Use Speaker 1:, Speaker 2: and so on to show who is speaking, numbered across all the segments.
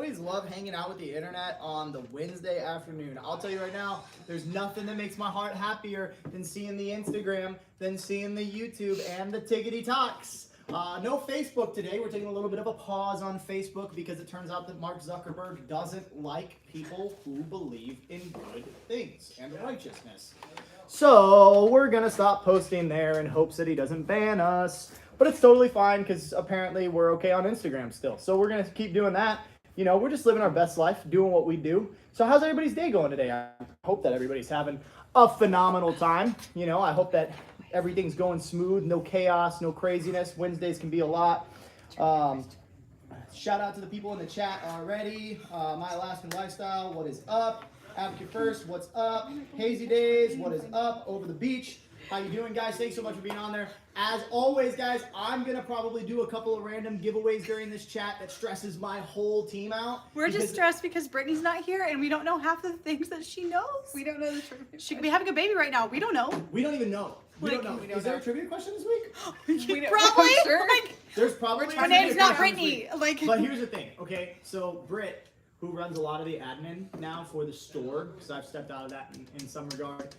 Speaker 1: always love hanging out with the internet on the Wednesday afternoon. I'll tell you right now, there's nothing that makes my heart happier than seeing the Instagram, than seeing the YouTube and the Tickety Talks. No Facebook today. We're taking a little bit of a pause on Facebook because it turns out that Mark Zuckerberg doesn't like people who believe in good things and righteousness. So we're going to stop posting there in hopes that he doesn't ban us. But it's totally fine because apparently we're okay on Instagram still. So we're going to keep doing that. You know, we're just living our best life, doing what we do. So how's everybody's day going today? I hope that everybody's having a phenomenal time. You know, I hope that everything's going smooth, no chaos, no craziness. Wednesdays can be a lot. Shout out to the people in the chat already. My Alaskan Lifestyle, what is up? Advocate First, what's up? Hazy Days, what is up? Over the Beach. How you doing, guys? Thanks so much for being on there. As always, guys, I'm going to probably do a couple of random giveaways during this chat that stresses my whole team out.
Speaker 2: We're just stressed because Brittany's not here and we don't know half of the things that she knows.
Speaker 3: We don't know the truth.
Speaker 2: She could be having a baby right now. We don't know.
Speaker 1: We don't even know. We don't know. Is there a trivia question this week?
Speaker 2: Probably.
Speaker 3: Sure.
Speaker 1: There's probably.
Speaker 2: Her name's not Brittany.
Speaker 1: But here's the thing, okay? So Britt, who runs a lot of the admin now for the store, because I've stepped out of that in some regard,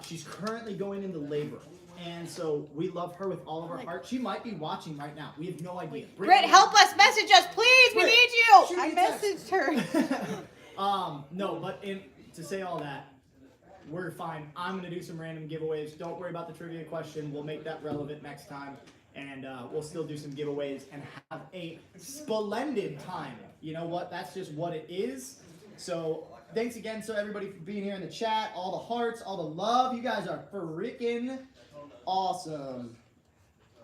Speaker 1: she's currently going into labor. And so we love her with all of our heart. She might be watching right now. We have no idea.
Speaker 2: Britt, help us. Message us, please. We need you.
Speaker 3: I messaged her.
Speaker 1: No, but to say all that, we're fine. I'm going to do some random giveaways. Don't worry about the trivia question. We'll make that relevant next time. And we'll still do some giveaways and have a splendid time. You know what? That's just what it is. So thanks again, so everybody, for being here in the chat. All the hearts, all the love. You guys are freaking awesome.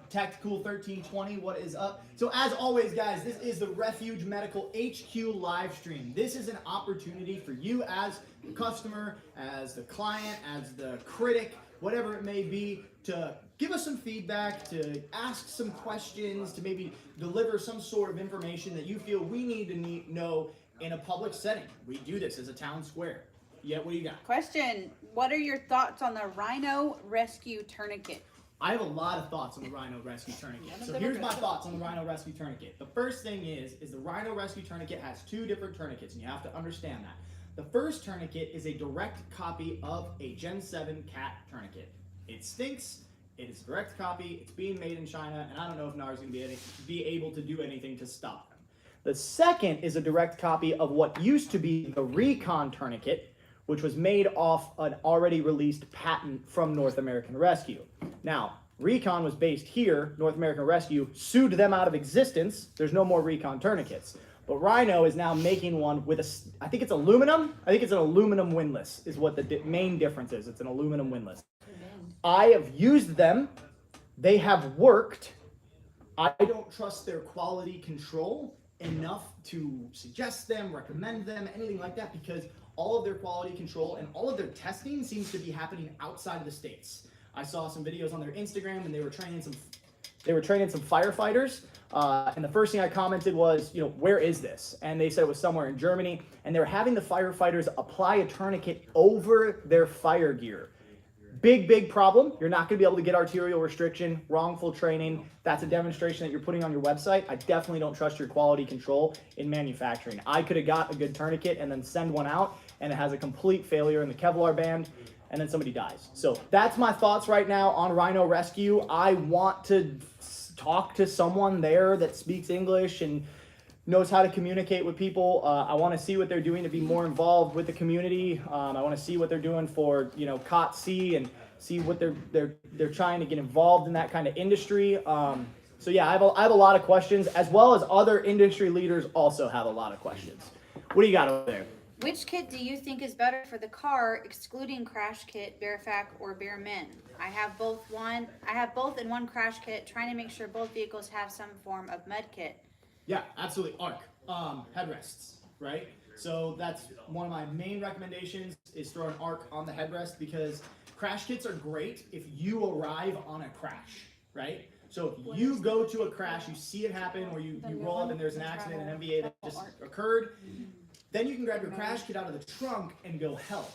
Speaker 1: Tactical 1320, what is up? So as always, guys, this is the Refuge Medical HQ live stream. This is an opportunity for you as the customer, as the client, as the critic, whatever it may be, to give us some feedback, to ask some questions, to maybe deliver some sort of information that you feel we need to know in a public setting. We do this as a town square. Yeah, what do you got?
Speaker 2: Question. What are your thoughts on the Rhino Rescue Tourniquet?
Speaker 1: I have a lot of thoughts on the Rhino Rescue Tourniquet. So here's my thoughts on the Rhino Rescue Tourniquet. The first thing is the Rhino Rescue Tourniquet has two different tourniquets, and you have to understand that. The first tourniquet is a direct copy of a Gen 7 cat tourniquet. It stinks. It is a direct copy. It's being made in China, and I don't know if NAR is going to be able to do anything to stop them. The second is a direct copy of what used to be the Recon tourniquet, which was made off an already released patent from North American Rescue. Now, Recon was based here. North American Rescue sued them out of existence. There's no more Recon tourniquets. But Rhino is now making one with I think it's aluminum. I think it's an aluminum windlass is what the main difference is. It's an aluminum windlass. I have used them. They have worked. I don't trust their quality control enough to suggest them, recommend them, anything like that, because all of their quality control and all of their testing seems to be happening outside of the States. I saw some videos on their Instagram, and they were training some firefighters. And the first thing I commented was, you know, where is this? And they said it was somewhere in Germany, and they were having the firefighters apply a tourniquet over their fire gear. Big problem. You're not going to be able to get arterial restriction, wrongful training. That's a demonstration that you're putting on your website. I definitely don't trust your quality control in manufacturing. I could have got a good tourniquet and then send one out, and it has a complete failure in the Kevlar band, and then somebody dies. So that's my thoughts right now on Rhino Rescue. I want to talk to someone there that speaks English and knows how to communicate with people. I want to see what they're doing to be more involved with the community. I want to see what they're doing for, you know, COTC, and see what they're trying to get involved in that kind of industry. So yeah, I have a lot of questions, as well as other industry leaders also have a lot of questions. What do you got over there?
Speaker 2: Which kit do you think is better for the car, excluding crash kit, Bearfac, or Bear Min? I have both in one crash kit, trying to make sure both vehicles have some form of med kit.
Speaker 1: Yeah, absolutely. ARC, headrests, right? So that's one of my main recommendations, is throw an ARC on the headrest, because crash kits are great if you arrive on a crash, right? So if you go to a crash, you see it happen, or you roll up and there's an accident, an MVA that just occurred, then you can grab your crash kit out of the trunk and go help.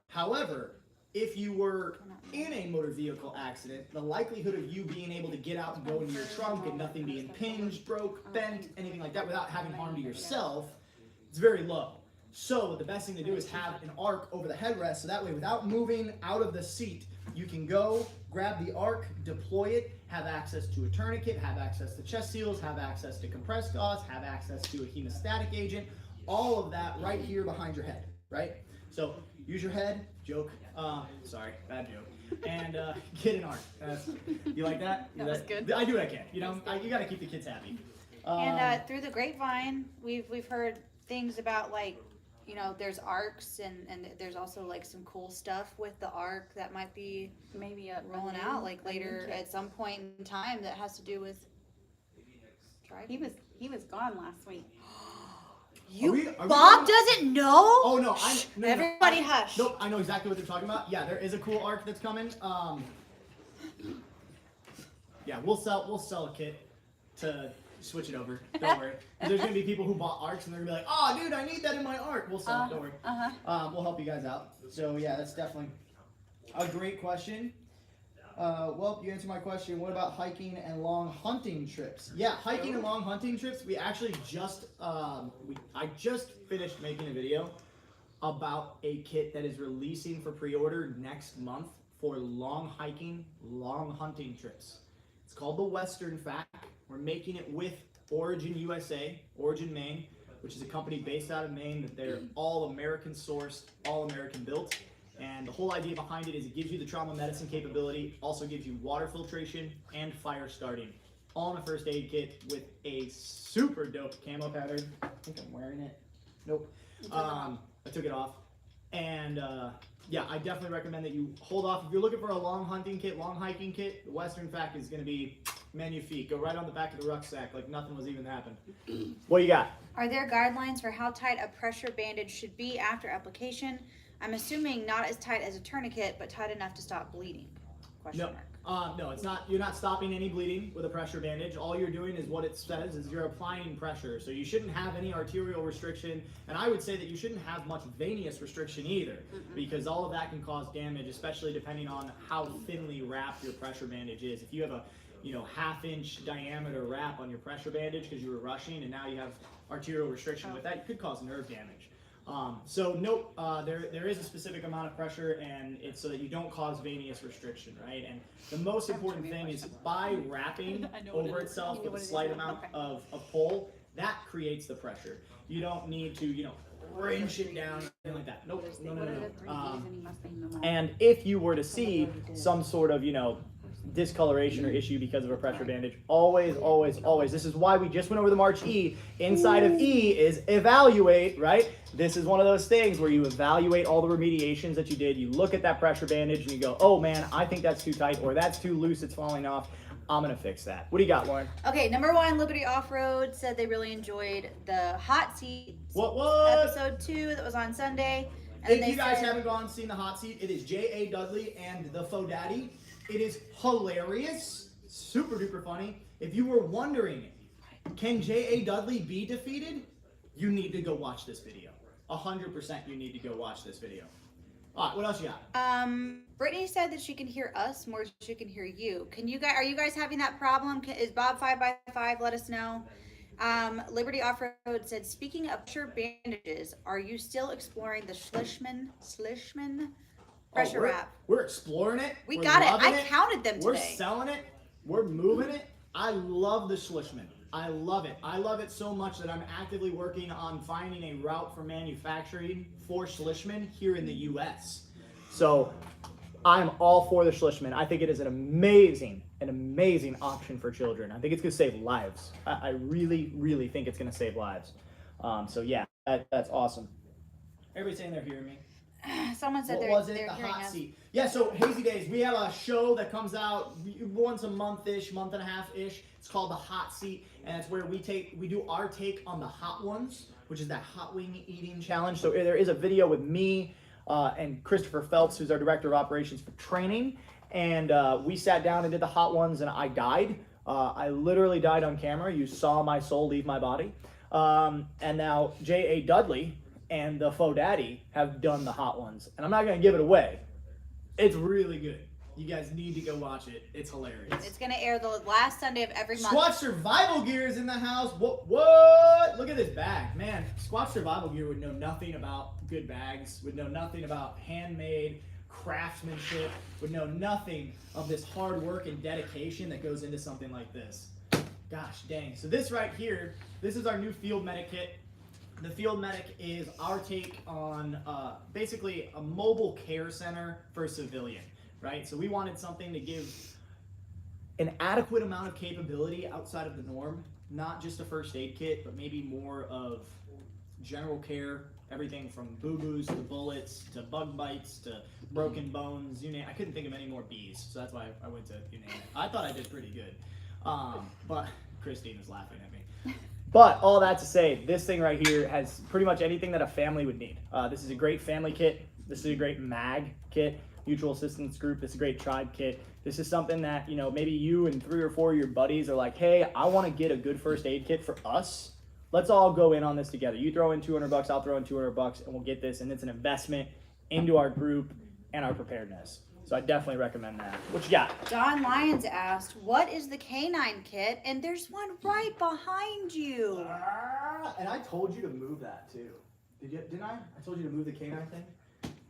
Speaker 1: However, if you were in a motor vehicle accident, the likelihood of you being able to get out and go into your trunk and nothing being pinged, broke, bent, anything like that without having harm to yourself it's very low. So the best thing to do is have an arc over the headrest, so that way without moving out of the seat, you can go, grab the arc, deploy it, have access to a tourniquet, have access to chest seals, have access to compressed gauze, have access to a hemostatic agent, all of that right here behind your head, right? So use your head, joke, sorry, bad joke, and get an arc. You like that?
Speaker 3: That was good.
Speaker 1: I do what I can, you know, you gotta keep the kids happy.
Speaker 2: And through the grapevine, we've heard things about like, you know, there's arcs and there's also like some cool stuff with the arc that might be
Speaker 3: Maybe
Speaker 2: rolling out like later at some point in time that has to do with driving.
Speaker 3: He was gone last week.
Speaker 2: Bob doesn't know?
Speaker 1: Oh no, no,
Speaker 2: everybody hush.
Speaker 1: Nope, I know exactly what they're talking about. Yeah, there is a cool arc that's coming. Yeah, we'll sell a kit to switch it over. Don't worry. There's gonna be people who bought arcs and they're gonna be like, oh dude, I need that in my arc. We'll sell it, don't worry. We'll help you guys out. So yeah, that's definitely a great question. Well, you answered my question. What about hiking and long hunting trips? Yeah, hiking and long hunting trips. We actually just I just finished making a video about a kit that is releasing for pre-order next month for long hiking, long hunting trips. It's called the Western Fact. We're making it with Origin USA, Origin Maine, which is a company based out of Maine that they're all American sourced, all American built. And the whole idea behind it is it gives you the trauma medicine capability, also gives you water filtration and fire starting, all in a first aid kit with a super dope camo pattern. I think I'm wearing it. Nope. I took it off. And yeah, I definitely recommend that you hold off. If you're looking for a long hunting kit, long hiking kit, the Western Fact is going to be magnifique. Go right on the back of the rucksack like nothing was even happening. What do you got?
Speaker 2: Are there guidelines for how tight a pressure bandage should be after application? I'm assuming not as tight as a tourniquet, but tight enough to stop bleeding? Question mark.
Speaker 1: No, it's not. You're not stopping any bleeding with a pressure bandage. All you're doing is what it says is you're applying pressure. So you shouldn't have any arterial restriction, and I would say that you shouldn't have much venous restriction either, because all of that can cause damage, especially depending on how thinly wrapped your pressure bandage is. If you have a half-inch diameter wrap on your pressure bandage because you were rushing, and now you have arterial restriction with that, it could cause nerve damage. So nope, there is a specific amount of pressure, and it's so that you don't cause venous restriction, right? And the most important thing is by wrapping over itself with a slight amount of pull, that creates the pressure. You don't need to, wrench it down, anything like that. Nope, no. And if you were to see some sort of, discoloration or issue because of a pressure bandage, always, this is why we just went over the March E. Inside of E is evaluate, right? This is one of those things where you evaluate all the remediations that you did. You look at that pressure bandage and you go, oh man, I think that's too tight, or that's too loose, it's falling off. I'm gonna fix that. What do you got, Lauren?
Speaker 2: Okay, number 1, Liberty Off-Road said they really enjoyed the hot seat episode 2 that was on Sunday.
Speaker 1: And if you guys haven't gone and seen the hot seat, it is J.A. Dudley and the Faux Daddy. It is hilarious, super duper funny. If you were wondering, can J.A. Dudley be defeated? You need to go watch this video. 100% you need to go watch this video. All right, what else you got?
Speaker 2: Brittany said that she can hear us more than she can hear you. Are you guys having that problem? Is Bob 5x5? Let us know. Liberty Off-Road said, speaking of pressure bandages, are you still exploring the Schlishman pressure wrap?
Speaker 1: We're exploring it.
Speaker 2: We're got it. I counted them today.
Speaker 1: We're selling it. We're moving it. I love the Schlishman. I love it. I love it so much that I'm actively working on finding a route for manufacturing for Schlishman here in the U.S. So I'm all for the Schlishman. I think it is an amazing option for children. I think it's going to save lives. I really, really think it's going to save lives. So yeah, that's awesome. Everybody's saying they're hearing me.
Speaker 2: Someone said
Speaker 1: they're hearing hot us. Seat. Yeah, so Hazy Days, we have a show that comes out once a month-ish, month and a half-ish. It's called The Hot Seat, and it's where we do our take on the hot ones, which is that hot wing eating challenge. So there is a video with me and Christopher Phelps, who's our director of operations for training, and we sat down and did the hot ones, and I died. I literally died on camera. You saw my soul leave my body. And now J.A. Dudley and the Faux Daddy have done the hot ones, and I'm not going to give it away. It's really good. You guys need to go watch it. It's hilarious.
Speaker 2: It's gonna air the last Sunday of every month.
Speaker 1: Squatch Survival Gear is in the house. What? Look at this bag. Man, Squatch Survival Gear would know nothing about good bags, would know nothing about handmade craftsmanship, would know nothing of this hard work and dedication that goes into something like this. Gosh dang. So this right here, this is our new Field Medic kit. The Field Medic is our take on basically a mobile care center for a civilian, right? So we wanted something to give an adequate amount of capability outside of the norm, not just a first aid kit, but maybe more of general care, everything from boo-boos to bullets to bug bites to broken bones, you name it. I couldn't think of any more B's, so that's why I went to you name it. I thought I did pretty good, but Christine is laughing at me. But all that to say, this thing right here has pretty much anything that a family would need. This is a great family kit. This is a great MAG kit, mutual assistance group. This is a great tribe kit. This is something that, maybe you and 3 or 4 of your buddies are like, hey, I want to get a good first aid kit for us. Let's all go in on this together. You throw in $200, I'll throw in $200, and we'll get this. And it's an investment into our group and our preparedness. So I definitely recommend that. What you got?
Speaker 2: John Lyons asked, what is the canine kit? And there's one right behind you.
Speaker 1: And I told you to move that too. Didn't I? I told you to move the canine thing?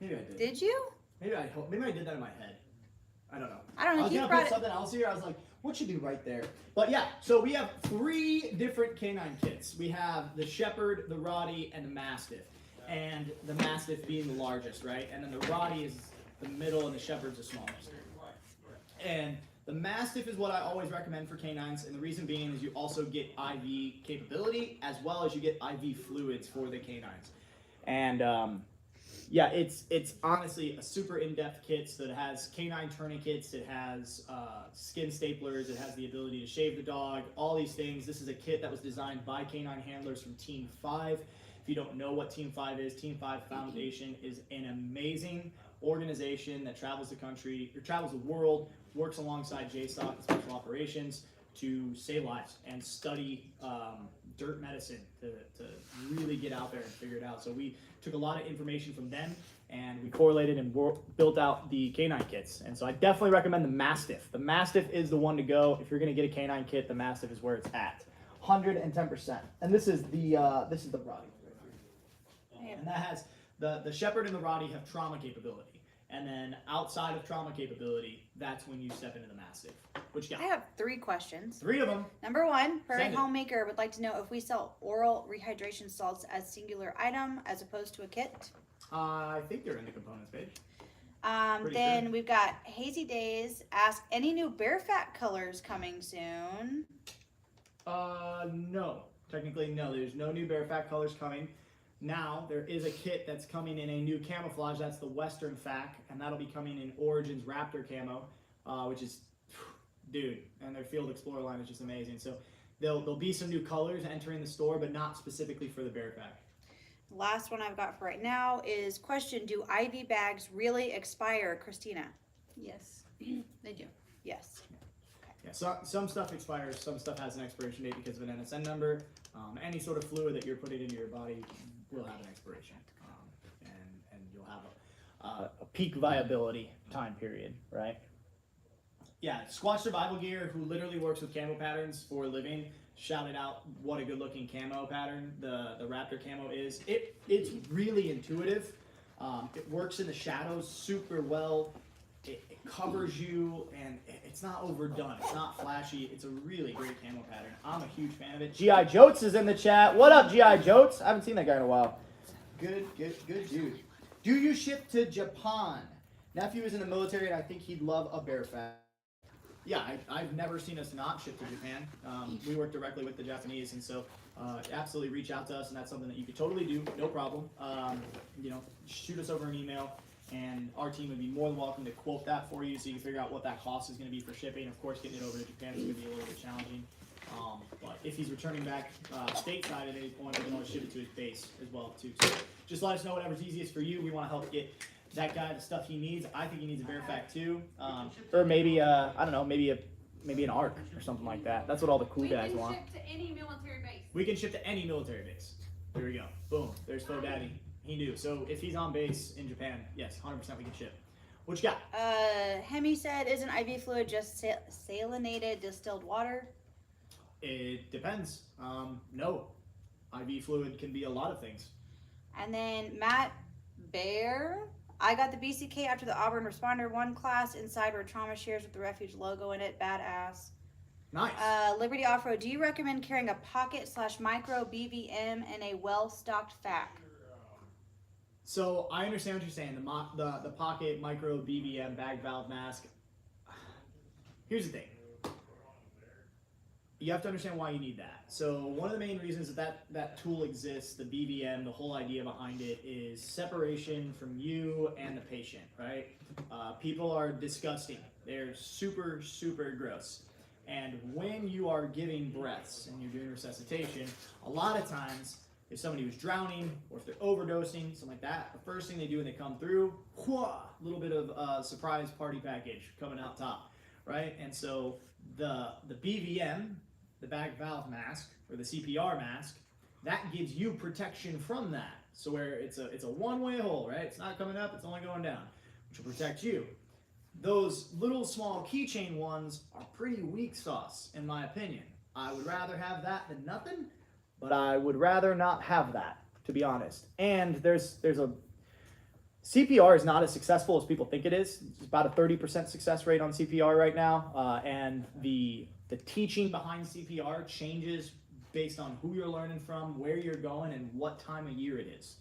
Speaker 1: Maybe I did.
Speaker 2: Did you?
Speaker 1: Maybe I did that in my head. I don't know.
Speaker 2: I don't know.
Speaker 1: I was gonna put something else here. I was like, what should be right there? But yeah, so we have 3 different canine kits. We have the Shepherd, the Rottie, and the Mastiff. And the Mastiff being the largest, right? And then the Rottie is the middle, and the Shepherd's the smallest. And the Mastiff is what I always recommend for canines, and the reason being is you also get IV capability as well as you get IV fluids for the canines. And yeah, it's honestly a super in-depth kit. So it has canine tourniquets, it has skin staplers, it has the ability to shave the dog, all these things. This is a kit that was designed by canine handlers from Team 5. If you don't know what Team 5 is, Team 5 Foundation is an amazing organization that travels the country, or travels the world, works alongside JSOC and Special Operations to save lives and study dirt medicine to really get out there and figure it out. So we took a lot of information from them and we correlated and built out the canine kits. And so I definitely recommend the Mastiff. The Mastiff is the one to go. If you're gonna get a canine kit, the Mastiff is where it's at. 110%. And this is the Rottie. And that has the Shepherd and the Rottie have trauma capability. And then outside of trauma capability, that's when you step into the Mastiff. What you got?
Speaker 2: I have 3 questions.
Speaker 1: 3 of them.
Speaker 2: Number 1, Prairie
Speaker 1: Send it.
Speaker 2: Homemaker would like to know if we sell oral rehydration salts as singular item as opposed to a kit.
Speaker 1: I think they're in the components page.
Speaker 2: Then
Speaker 1: sure.
Speaker 2: we've got Hazy Days ask, any new bear fat colors coming soon?
Speaker 1: No. Technically, no. There's no new bear fat colors coming. Now, there is a kit that's coming in a new camouflage. That's the Western FAC, and that'll be coming in Origins Raptor camo, which is, dude, and their Field Explorer line is just amazing. So there'll be some new colors entering the store, but not specifically for the bear FAC.
Speaker 2: Last one I've got for right now is question, do IV bags really expire, Christina?
Speaker 3: Yes, they do.
Speaker 2: Yes.
Speaker 1: Yeah, so some stuff expires, some stuff has an expiration date because of an NSN number. Any sort of fluid that you're putting into your body will have an expiration, and you'll have a peak viability time period, right? Yeah, Squatch Survival Gear, who literally works with camo patterns for a living, shouted out what a good looking camo pattern the Raptor camo is. It's really intuitive. It works in the shadows super well. It covers you, and it's not overdone. It's not flashy. It's a really great camo pattern. I'm a huge fan of it. G.I. Jotes is in the chat. What up, G.I. Jotes? I haven't seen that guy in a while. Good dude. Do you ship to Japan? Nephew is in the military, and I think he'd love a bear fat. Yeah, I've never seen us not ship to Japan. We work directly with the Japanese, and so absolutely reach out to us, and that's something that you could totally do, no problem. Shoot us over an email. And our team would be more than welcome to quote that for you so you can figure out what that cost is going to be for shipping. Of course, getting it over to Japan is going to be a little bit challenging. But if he's returning back stateside at any point, we can always ship it to his base as well, too. So just let us know whatever's easiest for you. We want to help get that guy the stuff he needs. I think he needs a bear fact, too. Or maybe, I don't know, maybe an ARC or something like that. That's what all the cool guys want.
Speaker 4: We can ship to any military base.
Speaker 1: We can ship to any military base. There we go. Boom. There's Faux Daddy. He knew. So if he's on base in Japan, yes, 100% we can ship. What you got?
Speaker 2: Hemi said, isn't IV fluid just salinated distilled water?
Speaker 1: It depends. No. IV fluid can be a lot of things.
Speaker 2: And then Matt Bear, I got the BCK after the Auburn Responder 1 class. Inside were trauma shears with the Refuge logo in it. Badass.
Speaker 1: Nice.
Speaker 2: Liberty Off-Road, do you recommend carrying a pocket/micro BVM and a well-stocked FAC?
Speaker 1: So I understand what you're saying. The pocket micro BVM bag valve mask. Here's the thing. You have to understand why you need that. So one of the main reasons that tool exists, the BVM, the whole idea behind it is separation from you and the patient, right? People are disgusting. They're super, super gross. And when you are giving breaths and you're doing resuscitation, a lot of times, if somebody was drowning or if they're overdosing, something like that, the first thing they do when they come through, a little bit of surprise party package coming out top, right? And so the BVM, the bag valve mask, or the CPR mask, that gives you protection from that. So where it's a one-way hole, right? It's not coming up, it's only going down, which will protect you. Those little small keychain ones are pretty weak sauce, in my opinion. I would rather have that than nothing, but I would rather not have that, to be honest. And there's a CPR is not as successful as people think it is. It's about a 30% success rate on CPR right now, and the teaching behind CPR changes based on who you're learning from, where you're going, and what time of year it is.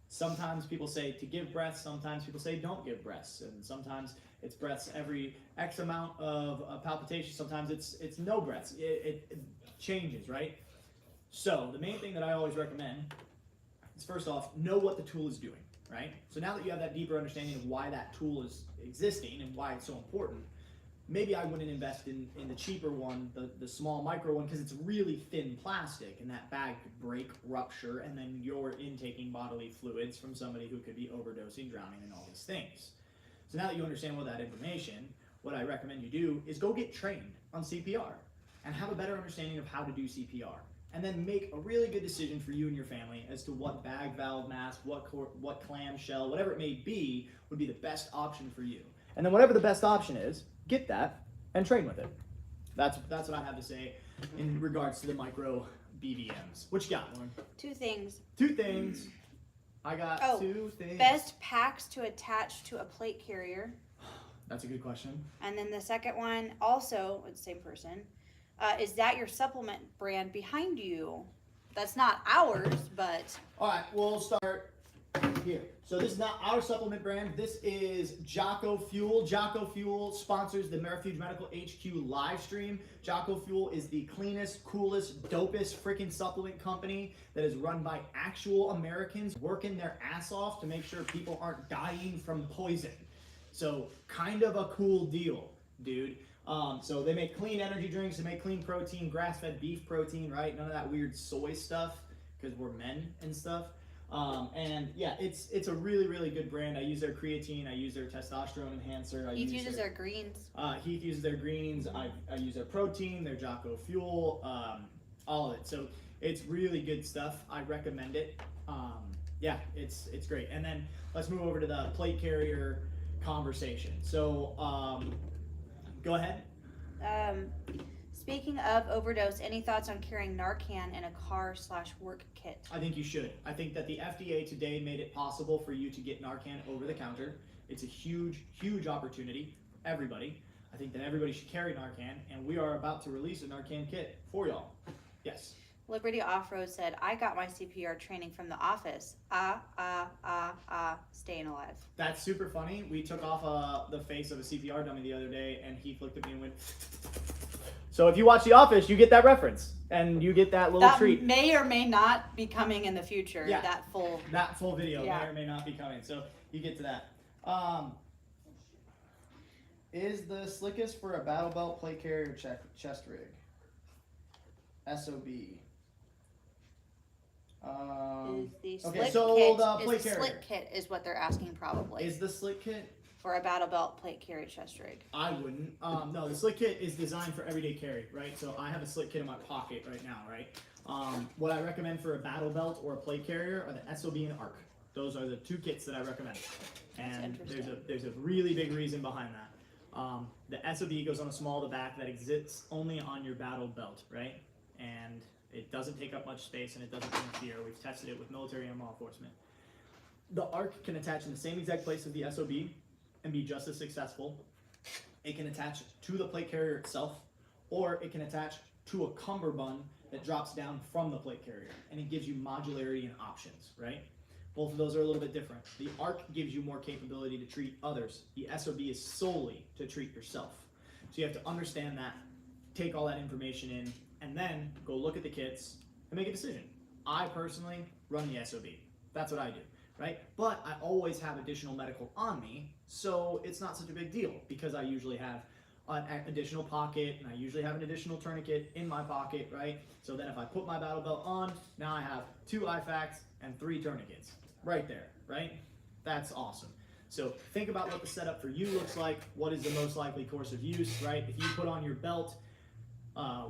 Speaker 1: Sometimes people say to give breaths, sometimes people say don't give breaths, and sometimes it's breaths every X amount of palpitation, sometimes it's no breaths. It changes, right? So the main thing that I always recommend is, first off, know what the tool is doing, right? So now that you have that deeper understanding of why that tool is existing and why it's so important, maybe I wouldn't invest in the cheaper one, the small micro one, because it's really thin plastic and that bag could break, rupture, and then you're intaking bodily fluids from somebody who could be overdosing, drowning, and all these things. So now that you understand all that information, what I recommend you do is go get trained on CPR and have a better understanding of how to do CPR. And then make a really good decision for you and your family as to what bag valve mask, what clamshell, whatever it may be, would be the best option for you. And then whatever the best option is, get that and train with it. That's what I have to say in regards to the micro BVMs. What you got, Lauren?
Speaker 2: Two things.
Speaker 1: I got two things.
Speaker 2: Best packs to attach to a plate carrier.
Speaker 1: That's a good question.
Speaker 2: And then the second one, also with the same person, is that your supplement brand behind you? That's not ours, but...
Speaker 1: All right, we'll start here. So this is not our supplement brand. This is Jocko Fuel. Jocko Fuel sponsors the Refuge Medical HQ live stream. Jocko Fuel is the cleanest, coolest, dopest freaking supplement company that is run by actual Americans working their ass off to make sure people aren't dying from poison. So kind of a cool deal, dude. So they make clean energy drinks, they make clean protein, grass-fed beef protein, right? None of that weird soy stuff, because we're men and stuff. And yeah, it's a really, really good brand. I use their creatine, I use their testosterone enhancer.
Speaker 2: Heath uses their greens.
Speaker 1: Heath uses their greens. I use their protein, their Jocko Fuel, all of it. So it's really good stuff. I recommend it. Yeah, it's great. And then let's move over to the plate carrier conversation. So go ahead.
Speaker 2: Speaking of overdose, any thoughts on carrying Narcan in a car/work kit?
Speaker 1: I think you should. I think that the FDA today made it possible for you to get Narcan over the counter. It's a huge, huge opportunity for everybody. I think that everybody should carry Narcan, and we are about to release a Narcan kit for y'all. Yes.
Speaker 2: Liberty Off-Road said, I got my CPR training from the office. Staying alive.
Speaker 1: That's super funny. We took off the face of a CPR dummy the other day, and Heath looked at me and went... So if you watch The Office, you get that reference, and you get that little treat.
Speaker 2: That may or may not be coming in the future.
Speaker 1: Yeah.
Speaker 2: That full
Speaker 1: video
Speaker 2: yeah.
Speaker 1: may or may not be coming. So you get to that. Is the slickest for a battle belt plate carrier chest rig? SOB.
Speaker 2: Is the slick
Speaker 1: okay, so
Speaker 2: kit,
Speaker 1: the plate
Speaker 2: is the
Speaker 1: carrier.
Speaker 2: slick kit is what they're asking probably.
Speaker 1: Is the slick kit?
Speaker 2: For a battle belt plate carry chest rig.
Speaker 1: I wouldn't. No, the slick kit is designed for everyday carry, right? So I have a slick kit in my pocket right now, right? What I recommend for a battle belt or a plate carrier are the SOB and ARC. Those are the 2 kits that I recommend. And
Speaker 2: interesting.
Speaker 1: there's a really big reason behind that. The SOB goes on a small of the back that exists only on your battle belt, right? And it doesn't take up much space and it doesn't interfere. We've tested it with military and law enforcement. The ARC can attach in the same exact place as the SOB and be just as successful. It can attach to the plate carrier itself, or it can attach to a cummerbund that drops down from the plate carrier, and it gives you modularity and options, right? Both of those are a little bit different. The ARC gives you more capability to treat others. The SOB is solely to treat yourself. So you have to understand that, take all that information in, and then go look at the kits and make a decision. I personally run the SOB. That's what I do, right? But I always have additional medical on me, so it's not such a big deal because I usually have an additional pocket and I usually have an additional tourniquet in my pocket, right? So then if I put my battle belt on, now I have 2 IFAKs and 3 tourniquets right there, right? That's awesome. So think about what the setup for you looks like. What is the most likely course of use, right? If you put on your belt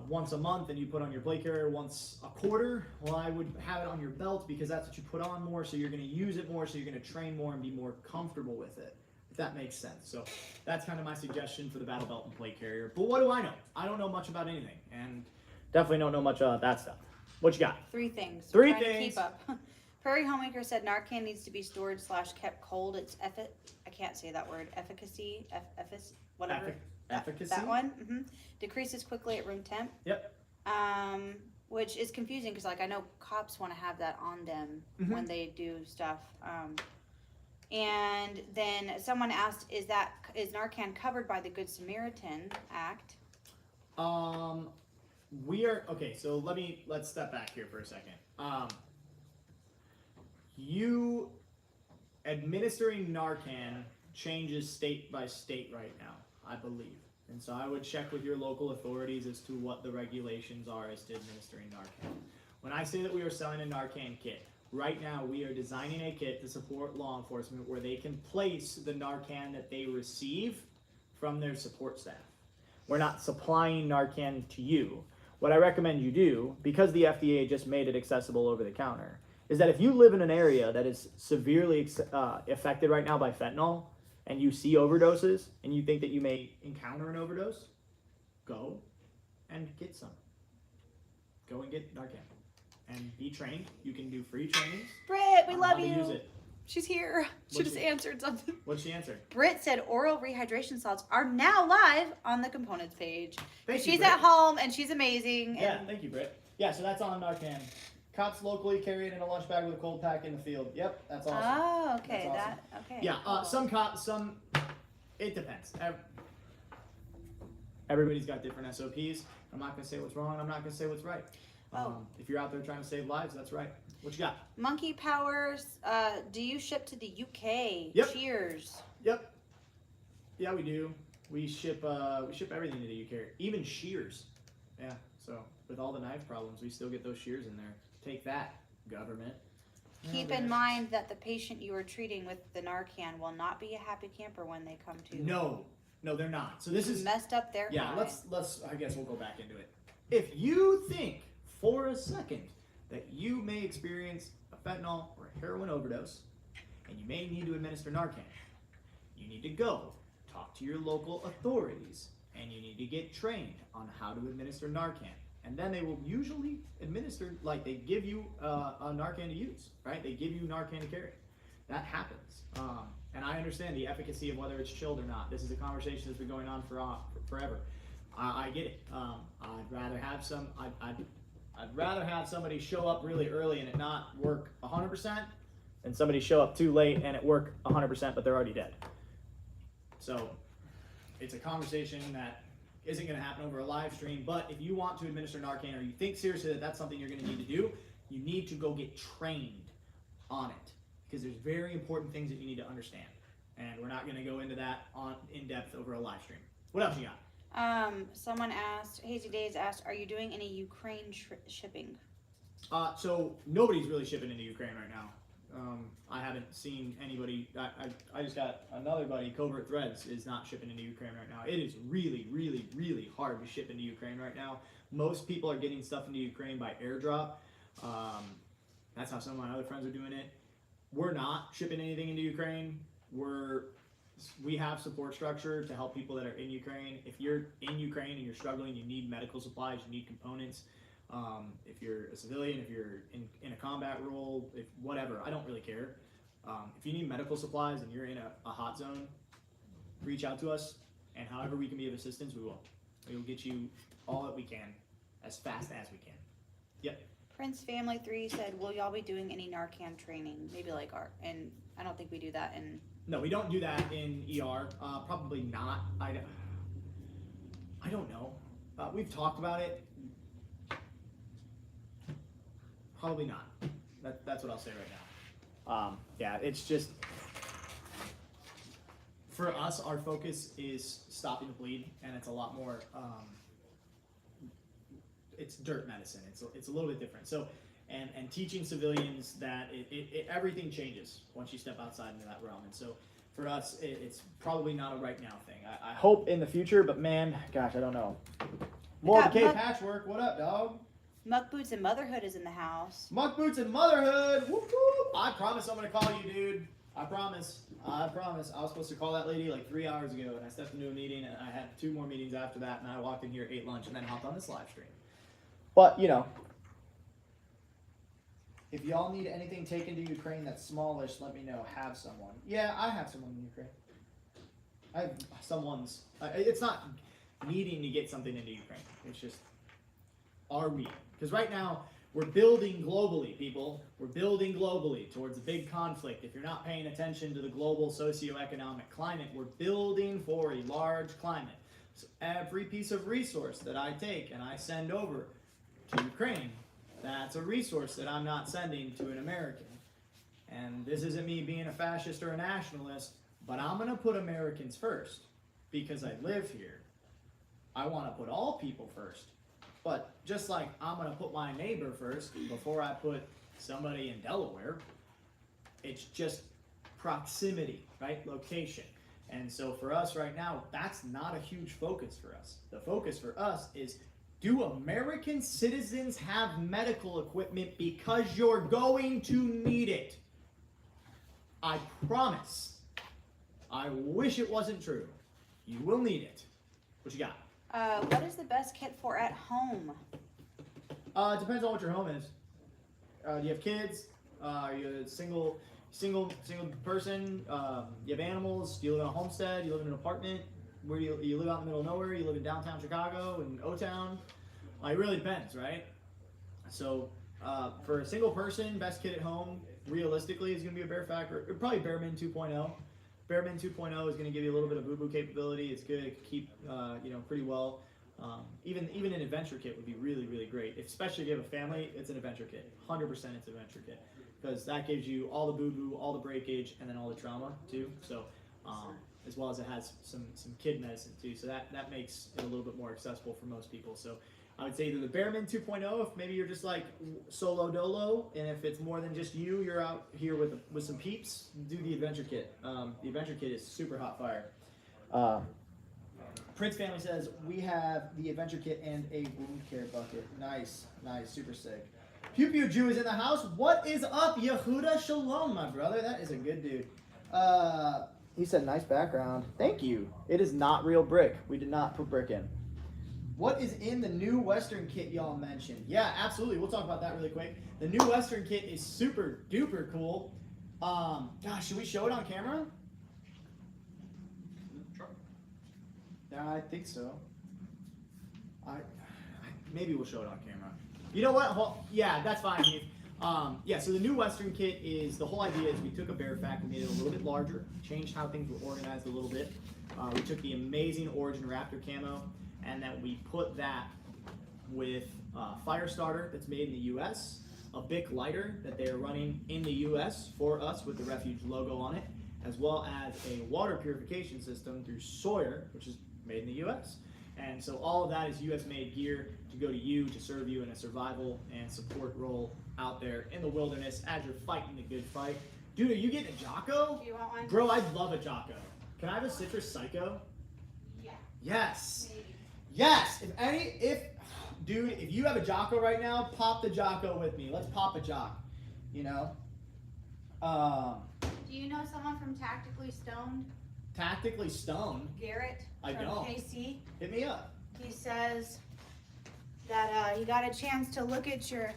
Speaker 1: once a month and you put on your plate carrier once a quarter, well, I would have it on your belt because that's what you put on more, so you're going to use it more, so you're going to train more and be more comfortable with it, if that makes sense. So that's kind of my suggestion for the battle belt and plate carrier. But what do I know? I don't know much about anything, and definitely don't know much about that stuff. What you got?
Speaker 2: 3 things.
Speaker 1: 3
Speaker 2: Trying to
Speaker 1: things.
Speaker 2: keep up. Prairie Homemaker said Narcan needs to be stored / kept cold. It's I can't say that word. Efficacy, whatever.
Speaker 1: Efficacy?
Speaker 2: That one. Decreases quickly at room temp.
Speaker 1: Yep.
Speaker 2: Which is confusing because like I know cops want to have that on them when they do stuff. And then someone asked, is Narcan covered by the Good Samaritan Act?
Speaker 1: We are okay. So let's step back here for a second. You administering Narcan changes state by state right now, I believe. And so I would check with your local authorities as to what the regulations are as to administering Narcan. When I say that we are selling a Narcan kit, right now we are designing a kit to support law enforcement where they can place the Narcan that they receive from their support staff. We're not supplying Narcan to you. What I recommend you do, because the FDA just made it accessible over the counter, is that if you live in an area that is severely affected right now by fentanyl, and you see overdoses, and you think that you may encounter an overdose, go and get some. Go and get Narcan. And be trained. You can do free trainings.
Speaker 2: Britt, we
Speaker 1: on
Speaker 2: love
Speaker 1: how to
Speaker 2: you.
Speaker 1: use it.
Speaker 2: She's here. She
Speaker 1: What's
Speaker 2: just
Speaker 1: she-
Speaker 2: answered something.
Speaker 1: What's she answer?
Speaker 2: Britt said oral rehydration salts are now live on the components page.
Speaker 1: Thank you,
Speaker 2: She's
Speaker 1: Britt.
Speaker 2: at home and she's amazing.
Speaker 1: Yeah,
Speaker 2: And
Speaker 1: thank you, Britt. Yeah, so that's on Narcan. Cops locally carry it in a lunch bag with a cold pack in the field. Yep, that's awesome.
Speaker 2: Oh, okay.
Speaker 1: That's
Speaker 2: Okay.
Speaker 1: Yeah,
Speaker 2: cool.
Speaker 1: some, it depends. Everybody's got different SOPs. I'm not going to say what's wrong. I'm not going to say what's right. If you're out there trying to save lives, that's right. What you got?
Speaker 2: Monkey Powers, do you ship to the UK?
Speaker 1: Yep.
Speaker 2: Cheers.
Speaker 1: Yep. Yeah, we do. We ship everything to the UK, even shears. Yeah, so with all the knife problems, we still get those shears in there. Take that, government.
Speaker 2: Keep in mind that the patient you are treating with the Narcan will not be a happy camper when they come to.
Speaker 1: No, they're not. So this is
Speaker 2: messed up their
Speaker 1: yeah.
Speaker 2: high.
Speaker 1: Let's. I guess we'll go back into it. If you think for a second that you may experience a fentanyl or a heroin overdose, and you may need to administer Narcan, you need to go talk to your local authorities, and you need to get trained on how to administer Narcan. And then they will usually administer, like they give you a Narcan to use, right? They give you Narcan to carry. That happens. And I understand the efficacy of whether it's chilled or not. This is a conversation that's been going on for forever. I get it. I'd rather have I'd rather have somebody show up really early and it not work 100% than somebody show up too late and it work 100% but they're already dead. So it's a conversation that isn't going to happen over a live stream, but if you want to administer Narcan or you think seriously that that's something you're going to need to do, you need to go get trained on it because there's very important things that you need to understand. And we're not going to go into that in depth over a live stream. What else you got?
Speaker 2: Someone asked, Hazy Days asked, are you doing any Ukraine shipping?
Speaker 1: So nobody's really shipping into Ukraine right now. I haven't seen anybody. I just got another buddy. Covert Threads is not shipping into Ukraine right now. It is really, really, really hard to ship into Ukraine right now. Most people are getting stuff into Ukraine by airdrop. That's how some of my other friends are doing it. we're not shipping anything into Ukraine. We have support structure to help people that are in Ukraine. If you're in Ukraine and you're struggling, you need medical supplies, you need components. If you're a civilian, if you're in a combat role, if whatever, I don't really care. If you need medical supplies and you're in a hot zone, reach out to us, and however we can be of assistance, we will. We will get you all that we can, as fast as we can. Yep.
Speaker 2: Prince Family 3 said, will y'all be doing any Narcan training? Maybe like and I don't think we do that in...
Speaker 1: No, we don't do that in ER. Probably not. I don't know. We've talked about it. Probably not. That's what I'll say right now. Yeah, it's just... For us, our focus is stopping the bleed, and it's a lot more... it's dirt medicine. It's a little bit different. So, and teaching civilians that everything changes once you step outside into that realm. And so, for us, it's probably not a right now thing. I hope in the future, but man, gosh, I don't know. More of the K Patchwork. What up, dog?
Speaker 2: Muck Boots and Motherhood is in the house.
Speaker 1: Muck Boots and Motherhood. Whoop, whoop. I promise I'm gonna call you, dude. I promise. I promise. I was supposed to call that lady like 3 hours ago, and I stepped into a meeting, and I had 2 more meetings after that, and I walked in here, ate lunch, and then hopped on this live stream. But, you know, if y'all need anything taken to Ukraine that's smallish, let me know. Have someone. Yeah, I have someone in Ukraine. I have someone's... it's not needing to get something into Ukraine. It's just, are we? Because right now, we're building globally, people. We're building globally towards a big conflict. If you're not paying attention to the global socioeconomic climate, we're building for a large climate. So every piece of resource that I take and I send over to Ukraine, that's a resource that I'm not sending to an American. And this isn't me being a fascist or a nationalist, but I'm going to put Americans first because I live here. I want to put all people first. But just like I'm going to put my neighbor first before I put somebody in Delaware, it's just proximity, right? Location. And so for us right now, that's not a huge focus for us. The focus for us is, do American citizens have medical equipment because you're going to need it? I promise. I wish it wasn't true. You will need it. What you got?
Speaker 2: What is the best kit for at home?
Speaker 1: It depends on what your home is. Do you have kids? Are you a single person? You have animals? Do you live in a homestead? Do you live in an apartment? Where do you live out in the middle of nowhere? You live in downtown Chicago, in O-Town? It really depends, right? So for a single person, best kit at home, realistically, is going to be a probably Bearman 2.0. Bearman 2.0 is going to give you a little bit of boo-boo capability. It's good. It can keep, pretty well. Even an adventure kit would be really, really great. Especially if you have a family, it's an adventure kit. 100% it's an adventure kit. Because that gives you all the boo-boo, all the breakage, and then all the trauma, too. So, as well as it has some kid medicine, too. So that makes it a little bit more accessible for most people. So, I would say either the Bearman 2.0, if maybe you're just like solo dolo, and if it's more than just you, you're out here with some peeps, do the adventure kit. The adventure kit is super hot fire. Prince Family says, we have the adventure kit and a wound care bucket. Nice, super sick. Pew Pew Jew is in the house. What is up, Yehuda Shalom, my brother? That is a good dude. He said, nice background. Thank you. It is not real brick. We did not put brick in. What is in the new Western kit y'all mentioned? Yeah, absolutely. We'll talk about that really quick. The new Western kit is super duper cool. Gosh, should we show it on camera? Sure. Yeah, I think so. Maybe we'll show it on camera. You know what? Well, yeah, that's fine. So the new Western kit is, the whole idea is we took a bear fact and made it a little bit larger, changed how things were organized a little bit. We took the amazing Origin Raptor camo, and then we put that with a fire starter that's made in the U.S., a Bic lighter that they are running in the U.S. for us with the Refuge logo on it, as well as a water purification system through Sawyer, which is made in the U.S. And so all of that is U.S.-made gear to go to you, to serve you in a survival and support role out there in the wilderness as you're fighting the good fight. Dude, are you getting a Jocko?
Speaker 2: Do you want one?
Speaker 1: Bro, I'd love a Jocko. Can I have a Citrus Psycho?
Speaker 2: Yeah.
Speaker 1: Yes.
Speaker 2: Maybe.
Speaker 1: Yes. Dude, if you have a Jocko right now, pop the Jocko with me. Let's pop a Jock. You know?
Speaker 2: Do you know someone from Tactically Stoned?
Speaker 1: Tactically Stoned?
Speaker 2: Garrett
Speaker 1: I
Speaker 2: from
Speaker 1: don't.
Speaker 2: KC.
Speaker 1: Hit me up.
Speaker 2: He says that he got a chance to look at your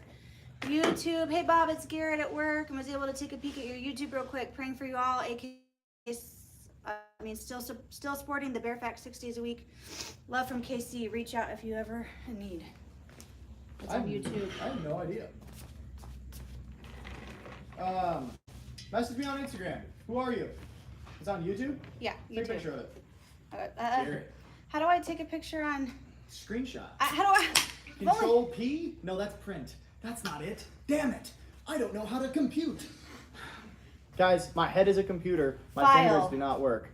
Speaker 2: YouTube. Hey Bob, it's Garrett at work, and was able to take a peek at your YouTube real quick. Praying for you all. Still sporting the Bear Fact 6 days a week. Love from KC. Reach out if you ever need. It's on YouTube.
Speaker 1: I have no idea. Message me on Instagram. Who are you? It's on YouTube?
Speaker 2: Yeah,
Speaker 1: Take a
Speaker 2: YouTube.
Speaker 1: picture of it. Garrett.
Speaker 2: How do I take a picture on?
Speaker 1: Screenshot.
Speaker 2: How do I?
Speaker 1: Control P? No, that's print. That's not it. Damn it. I don't know how to compute. Guys, my head is a computer. My fingers do not work.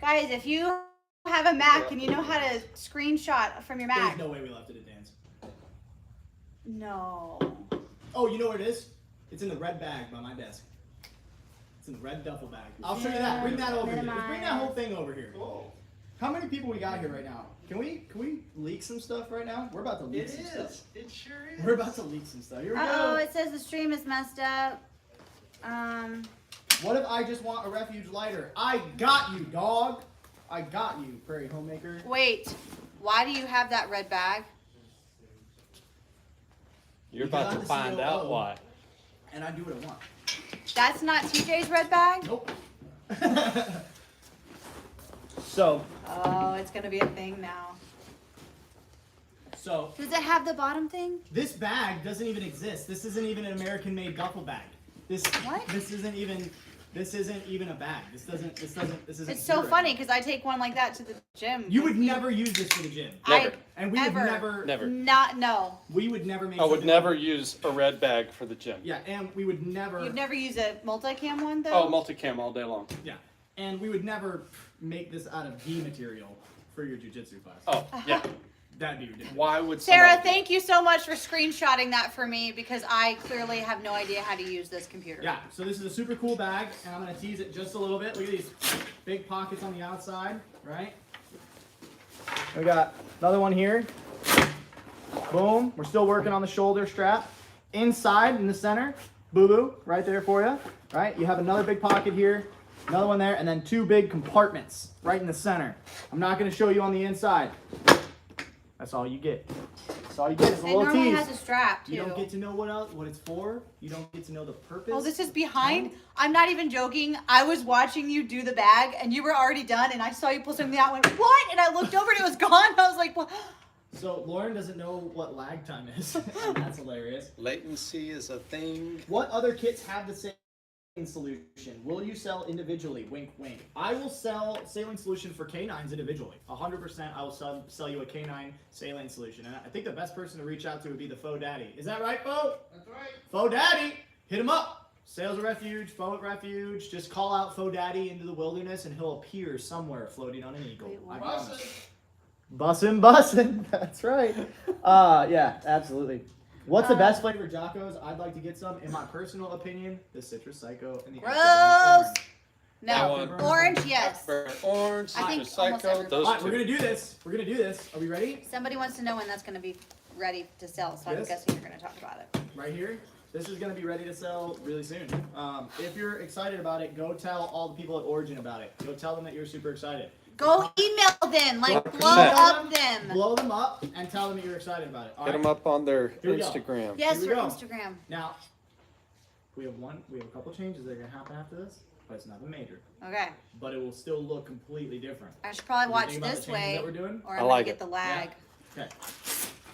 Speaker 2: Guys, if you have a Mac and you know how to screenshot from your Mac.
Speaker 1: There's no way we left it at Dan's.
Speaker 2: No.
Speaker 1: Oh, you know where it is? It's in the red bag by my desk. It's in the red duffel bag. I'll show you that. Bring that over here. Just bring that whole thing over here. Cool. How many people we got here right now? Can we leak some stuff right now? We're about to leak some stuff.
Speaker 4: It sure is.
Speaker 1: We're about to leak some stuff. Here we
Speaker 2: Oh,
Speaker 1: go.
Speaker 2: it says the stream is messed up.
Speaker 1: What if I just want a Refuge lighter? I got you, dog. I got you, Prairie Homemaker.
Speaker 2: Wait, why do you have that red bag?
Speaker 4: You're
Speaker 1: Because
Speaker 4: about
Speaker 1: I'm
Speaker 4: to
Speaker 1: the
Speaker 4: find out
Speaker 1: COO.
Speaker 4: why.
Speaker 1: And I do what I want.
Speaker 2: That's not TJ's red bag?
Speaker 1: Nope. So,
Speaker 2: Oh, it's gonna be a thing now.
Speaker 1: so
Speaker 2: Does it have the bottom thing?
Speaker 1: this bag doesn't even exist. This isn't even an American-made duffel bag.
Speaker 2: What?
Speaker 1: This isn't even a bag. This isn't.
Speaker 2: It's so funny because I take one like that to the gym.
Speaker 1: You would never use this for the gym.
Speaker 4: Never.
Speaker 1: And we
Speaker 2: Ever.
Speaker 1: would never.
Speaker 4: Never.
Speaker 2: No.
Speaker 1: We would never make.
Speaker 4: I would
Speaker 1: something
Speaker 4: never
Speaker 1: like-
Speaker 4: use a red bag for the gym.
Speaker 1: Yeah, and we would never.
Speaker 2: You'd never use a multicam one
Speaker 4: Oh,
Speaker 2: though?
Speaker 4: multicam all day long.
Speaker 1: Yeah, and we would never make this out of gi material for your jujitsu class.
Speaker 4: Oh, yeah.
Speaker 1: That'd be ridiculous.
Speaker 4: Why would
Speaker 2: Sarah,
Speaker 4: somebody-
Speaker 2: thank you so much for screenshotting that for me because I clearly have no idea how to use this computer.
Speaker 1: Yeah, so this is a super cool bag, and I'm gonna tease it just a little bit. Look at these big pockets on the outside, right? We got another one here. Boom. We're still working on the shoulder strap. Inside in the center, boo-boo, right there for you. Right? You have another big pocket here, another one there, and then two big compartments right in the center. I'm not gonna show you on the inside. That's all you get. That's all you get. It's a
Speaker 2: It
Speaker 1: little
Speaker 2: normally
Speaker 1: tease.
Speaker 2: has a strap too.
Speaker 1: You don't get to know what it's for. You don't get to know the purpose.
Speaker 2: Oh, this is behind? I'm not even joking. I was watching you do the bag and you were already done and I saw you pull something out and went, what? And I looked over and it was gone. I was like, what?
Speaker 1: So Lauren doesn't know what lag time is. And that's hilarious.
Speaker 4: Latency is a thing.
Speaker 1: What other kits have the saline solution? Will you sell individually? Wink, wink. I will sell saline solution for canines individually. 100% I will sell you a canine saline solution. And I think the best person to reach out to would be the Faux Daddy. Is that right, Faux?
Speaker 4: That's right.
Speaker 1: Faux Daddy! Hit him up! Sales at Refuge, Faux at Refuge. Just call out Faux Daddy into the wilderness and he'll appear somewhere floating on an eagle.
Speaker 2: Wait,
Speaker 1: I
Speaker 2: what?
Speaker 1: promise. Bussin'. That's right. Yeah, absolutely. What's the best flavor Jocko's? I'd like to get some. In my personal opinion, the Citrus Psycho and the
Speaker 2: Gross.
Speaker 1: Orange.
Speaker 2: No.
Speaker 1: Burn
Speaker 2: Orange, yes.
Speaker 4: Burnt orange,
Speaker 2: I think
Speaker 4: Citrus
Speaker 2: almost
Speaker 4: Psycho,
Speaker 2: everybody-
Speaker 4: those
Speaker 1: All right,
Speaker 4: two.
Speaker 1: we're gonna do this. We're gonna do this. Are we ready?
Speaker 2: Somebody wants to know when that's going to be ready to sell, so I'm
Speaker 1: This?
Speaker 2: guessing you're going to talk about it.
Speaker 1: Right here. This is gonna be ready to sell really soon. If you're excited about it, go tell all the people at Origin about it. Go tell them that you're super excited.
Speaker 2: Go email them, like
Speaker 4: 100%.
Speaker 2: blow up them.
Speaker 1: Blow them up and tell them that you're excited about it. All
Speaker 4: Hit
Speaker 1: right?
Speaker 4: them up on their
Speaker 1: Here we go.
Speaker 4: Instagram.
Speaker 2: Yes,
Speaker 1: Here we
Speaker 2: for
Speaker 1: go.
Speaker 2: Instagram.
Speaker 1: Now, we have a couple changes that are gonna happen after this, but it's nothing major.
Speaker 2: Okay.
Speaker 1: But it will still look completely different.
Speaker 2: I should probably
Speaker 1: You
Speaker 2: watch
Speaker 1: think about
Speaker 2: this
Speaker 1: the changes
Speaker 2: way,
Speaker 1: that we're doing?
Speaker 2: or
Speaker 4: I
Speaker 2: I'm
Speaker 4: like
Speaker 2: going to get
Speaker 4: it.
Speaker 2: the lag.
Speaker 1: Okay.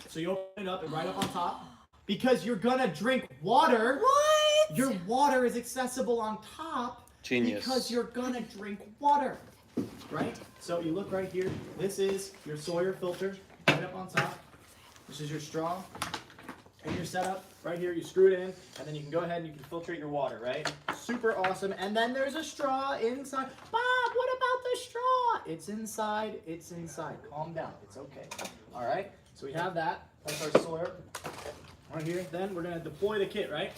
Speaker 1: So you open it up and right up on top, because you're gonna drink water.
Speaker 2: What?
Speaker 1: Your water is accessible on top.
Speaker 4: Genius.
Speaker 1: Because you're gonna drink water. Right? So you look right here. This is your Sawyer filter right up on top. This is your straw. And your setup right here. You screw it in, and then you can go ahead and you can filtrate your water, right? Super awesome. And then there's a straw inside. Bob, what about the straw? It's inside. It's inside. Calm down. It's okay. All right. So we have that. That's our Sawyer right here. Then we're gonna deploy the kit, right?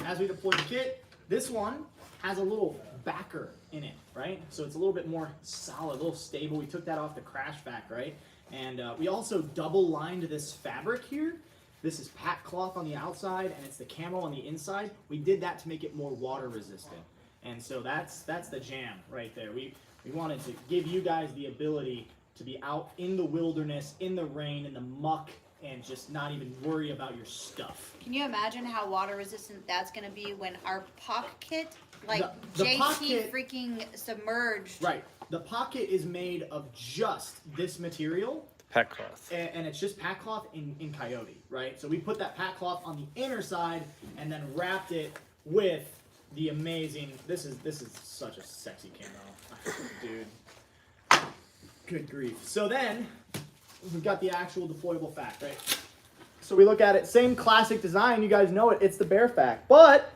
Speaker 1: As we deploy the kit, this one has a little backer in it, right? So it's a little bit more solid, a little stable. We took that off the crash vac, right? And we also double lined this fabric here This is pack cloth on the outside, and it's the camo on the inside. We did that to make it more water resistant. And so that's the jam right there. We wanted to give you guys the ability to be out in the wilderness, in the rain, in the muck, and just not even worry about your stuff.
Speaker 2: Can you imagine how water resistant that's going to be when our POC kit, like
Speaker 1: The
Speaker 2: JT
Speaker 1: pocket-
Speaker 2: freaking submerged?
Speaker 1: Right. The pocket is made of just this material.
Speaker 4: Pack cloth.
Speaker 1: And it's just pack cloth in Coyote, right? So we put that pack cloth on the inner side and then wrapped it with the amazing. This is such a sexy camo, dude. Good grief. So then we've got the actual deployable fact, right? So we look at it, same classic design. You guys know it. It's the bear fact, but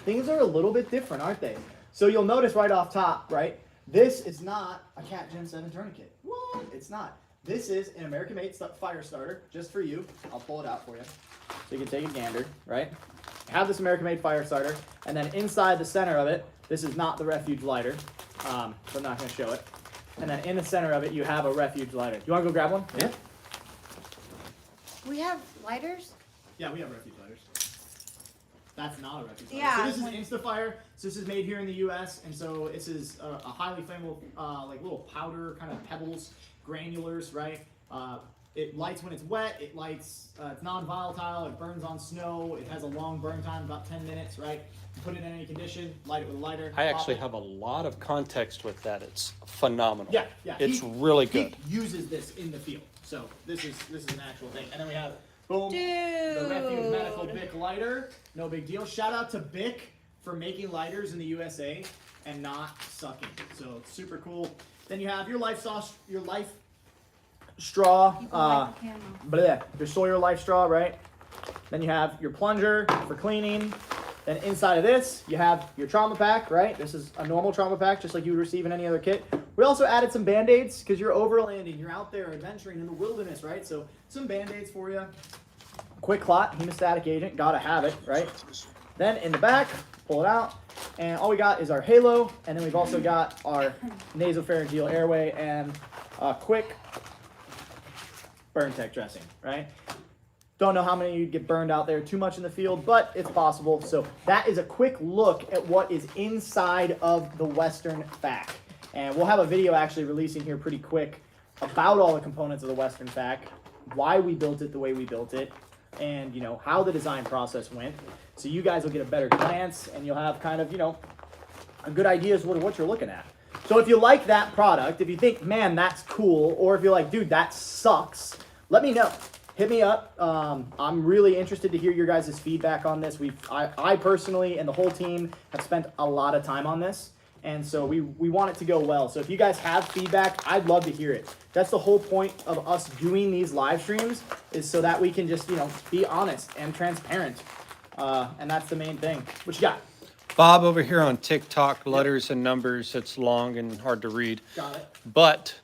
Speaker 1: things are a little bit different, aren't they? So you'll notice right off top, right? This is not a Cat Gen 7 tourniquet. What? It's not. This is an American-made fire starter, just for you. I'll pull it out for you, so you can take a gander, right? You have this American-made fire starter, and then inside the center of it, this is not the Refuge lighter, so I'm not going to show it. And then in the center of it, you have a Refuge lighter. You want to go grab one? Yeah.
Speaker 2: We have lighters?
Speaker 1: Yeah, we have Refuge lighters. That's not a Refuge lighter.
Speaker 2: Yeah.
Speaker 1: So this is Instafire. So this is made here in the U.S., and so this is a highly flammable, like little powder kind of pebbles, granulars, right? It lights when it's wet. It lights. It's non-volatile. It burns on snow. It has a long burn time, about 10 minutes, right? You put it in any condition. Light it with a lighter.
Speaker 4: I
Speaker 1: pop
Speaker 4: actually
Speaker 1: it.
Speaker 4: have a lot of context with that. It's phenomenal.
Speaker 1: Yeah, yeah.
Speaker 4: It's really
Speaker 1: He
Speaker 4: good.
Speaker 1: uses this in the field, so this is an actual thing. And then we have boom,
Speaker 2: Dude.
Speaker 1: the Refuge Medical Bic lighter. No big deal. Shout out to Bic for making lighters in the USA and not sucking. So it's super cool. Then you have your life sauce, your life straw,
Speaker 2: People like the camo.
Speaker 1: your Sawyer life straw, right? Then you have your plunger for cleaning. Then inside of this, you have your trauma pack, right? This is a normal trauma pack, just like you would receive in any other kit. We also added some Band-Aids, because you're overlanding, you're out there adventuring in the wilderness, right? So some Band-Aids for you. Quick clot, hemostatic agent, gotta have it, right? Then in the back, pull it out, and all we got is our halo, and then we've also got our nasopharyngeal airway and a quick burn tech dressing, right? Don't know how many you'd get burned out there too much in the field, but it's possible. So that is a quick look at what is inside of the Western Fac. And we'll have a video actually releasing here pretty quick about all the components of the Western Fac, why we built it the way we built it, and you know how the design process went. So you guys will get a better glance and you'll have kind of, you know, a good idea as to what you're looking at. So if you like that product, if you think, man, that's cool, or if you're like, dude, that sucks, let me know. Hit me up. I'm really interested to hear your guys' feedback on this. I personally and the whole team have spent a lot of time on this, and so we want it to go well. So if you guys have feedback, I'd love to hear it. That's the whole point of us doing these live streams, is so that we can just, you know, be honest and transparent, and that's the main thing. What you got?
Speaker 4: Bob over here on TikTok, letters and numbers. It's long and hard to read.
Speaker 1: Got it.
Speaker 4: But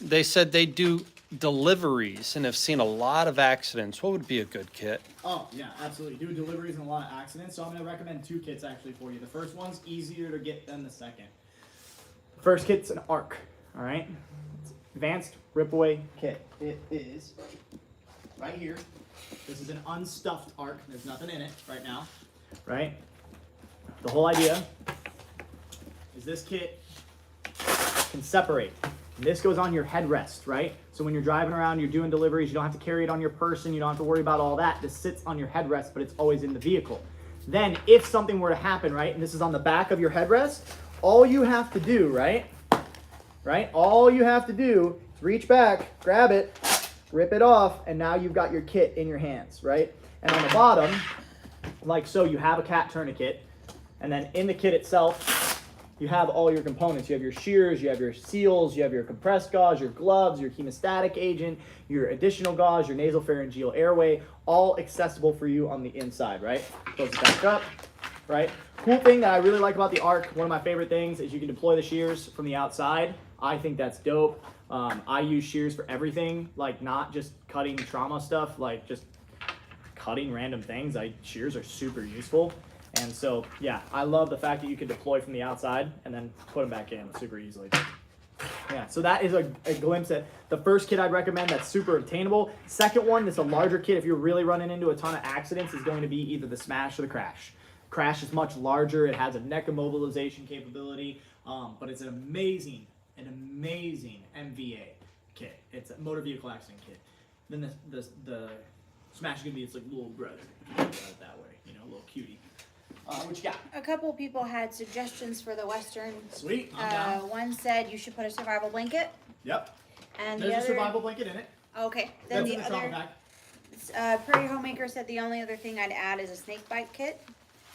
Speaker 4: they said they do deliveries and have seen a lot of accidents. What would be a good kit?
Speaker 1: Oh, yeah, absolutely. Do deliveries and a lot of accidents. So I'm going to recommend two kits actually for you. The first one's easier to get than the second. First kit's an ARC, all right? It's Advanced Ripaway Kit. It is right here. This is an unstuffed ARC. There's nothing in it right now, right? The whole idea is this kit can separate. And this goes on your headrest, right? So when you're driving around, you're doing deliveries, you don't have to carry it on your person, you don't have to worry about all that. This sits on your headrest, but it's always in the vehicle. Then if something were to happen, right, and this is on the back of your headrest, all you have to do, right? All you have to do is reach back, grab it, rip it off, and now you've got your kit in your hands, right? And on the bottom, like so, you have a cat tourniquet, and then in the kit itself, you have all your components. You have your shears, you have your seals, you have your compressed gauze, your gloves, your hemostatic agent, your additional gauze, your nasopharyngeal airway, all accessible for you on the inside, right? Close it back up, right? Cool thing that I really like about the ARC, one of my favorite things, is you can deploy the shears from the outside. I think that's dope. I use shears for everything, like not just cutting trauma stuff, like just cutting random things. Shears are super useful. And so, yeah, I love the fact that you can deploy from the outside and then put them back in super easily. Yeah, so that is a glimpse at the first kit I'd recommend that's super attainable. Second one, that's a larger kit if you're really running into a ton of accidents, is going to be either the Smash or the Crash. Crash is much larger. It has a neck immobilization capability, but it's an amazing MVA kit. It's a motor vehicle accident kit. Then the Smash is going to be its like little brother, if you think about it that way, you know, a little cutie. What you got?
Speaker 2: A couple people had suggestions for the Western.
Speaker 1: Sweet, I'm down.
Speaker 2: One said you should put a survival blanket.
Speaker 1: Yep.
Speaker 2: And
Speaker 1: There's
Speaker 2: the
Speaker 1: a
Speaker 2: other.
Speaker 1: survival blanket in it.
Speaker 2: Okay. Then
Speaker 1: That's
Speaker 2: the
Speaker 1: in the trauma
Speaker 2: other.
Speaker 1: pack.
Speaker 2: Prairie Homemaker said the only other thing I'd add is a snake bite kit.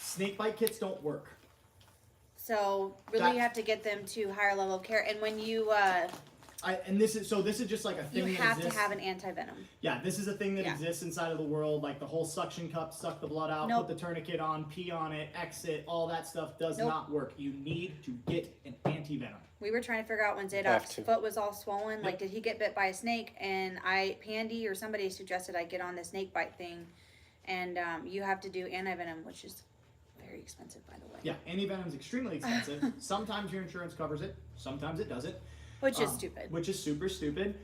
Speaker 1: Snake bite kits don't work.
Speaker 2: So really, you have to get them to higher level of care. And when you
Speaker 1: This is just like a thing
Speaker 2: you
Speaker 1: that
Speaker 2: have
Speaker 1: exists.
Speaker 2: to have an anti-venom.
Speaker 1: Yeah, this is a thing that
Speaker 2: Yeah.
Speaker 1: exists inside of the world. Like the whole suction cup, suck the blood out,
Speaker 2: Nope.
Speaker 1: put the tourniquet on, pee on it, exit, all that stuff does
Speaker 2: Nope.
Speaker 1: not work. You need to get an anti-venom.
Speaker 2: We were trying to figure out when
Speaker 4: Have
Speaker 2: Zadok's
Speaker 4: to.
Speaker 2: foot was all swollen, like
Speaker 1: Yep.
Speaker 2: did he get bit by a snake? And Pandy or somebody suggested I get on the snake bite thing, and you have to do anti-venom, which is very expensive, by the way.
Speaker 1: Yeah, anti-venom is extremely expensive. Sometimes your insurance covers it, sometimes it doesn't.
Speaker 2: Which is stupid.
Speaker 1: Which is super stupid.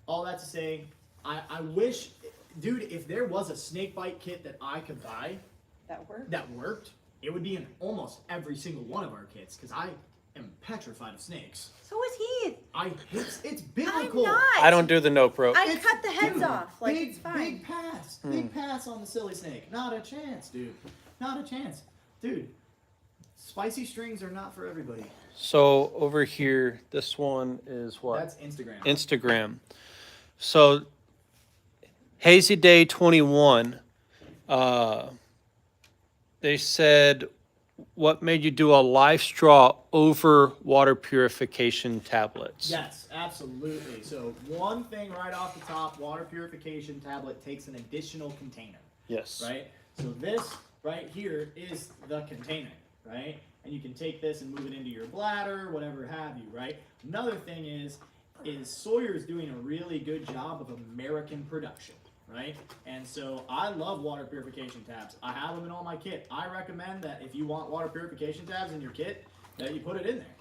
Speaker 1: All that to say, I wish, dude, if there was a snake bite kit that I could buy
Speaker 2: That worked.
Speaker 1: that worked, it would be in almost every single one of our kits, because I am petrified of snakes.
Speaker 3: So is he.
Speaker 1: It's biblical.
Speaker 3: I'm not.
Speaker 4: I don't do the nope rope.
Speaker 3: I
Speaker 1: It's
Speaker 3: cut the heads
Speaker 1: dude,
Speaker 3: off. Like,
Speaker 1: big,
Speaker 3: it's fine.
Speaker 1: Big pass. Big pass on the silly snake. Not a chance, dude. Not a chance. Dude, spicy strings are not for everybody.
Speaker 4: So over here, this one is what?
Speaker 1: That's Instagram.
Speaker 4: Instagram. So Hazy Day 21, they said, what made you do a live straw over water purification tablets?
Speaker 1: Yes, absolutely. So one thing right off the top, water purification tablet takes an additional container,
Speaker 4: Yes.
Speaker 1: right? So this right here is the container, right? And you can take this and move it into your bladder, whatever have you, right? Another thing is Sawyer is doing a really good job of American production, right? And so I love water purification tabs. I have them in all my kit. I recommend that if you want water purification tabs in your kit, that you put it in there.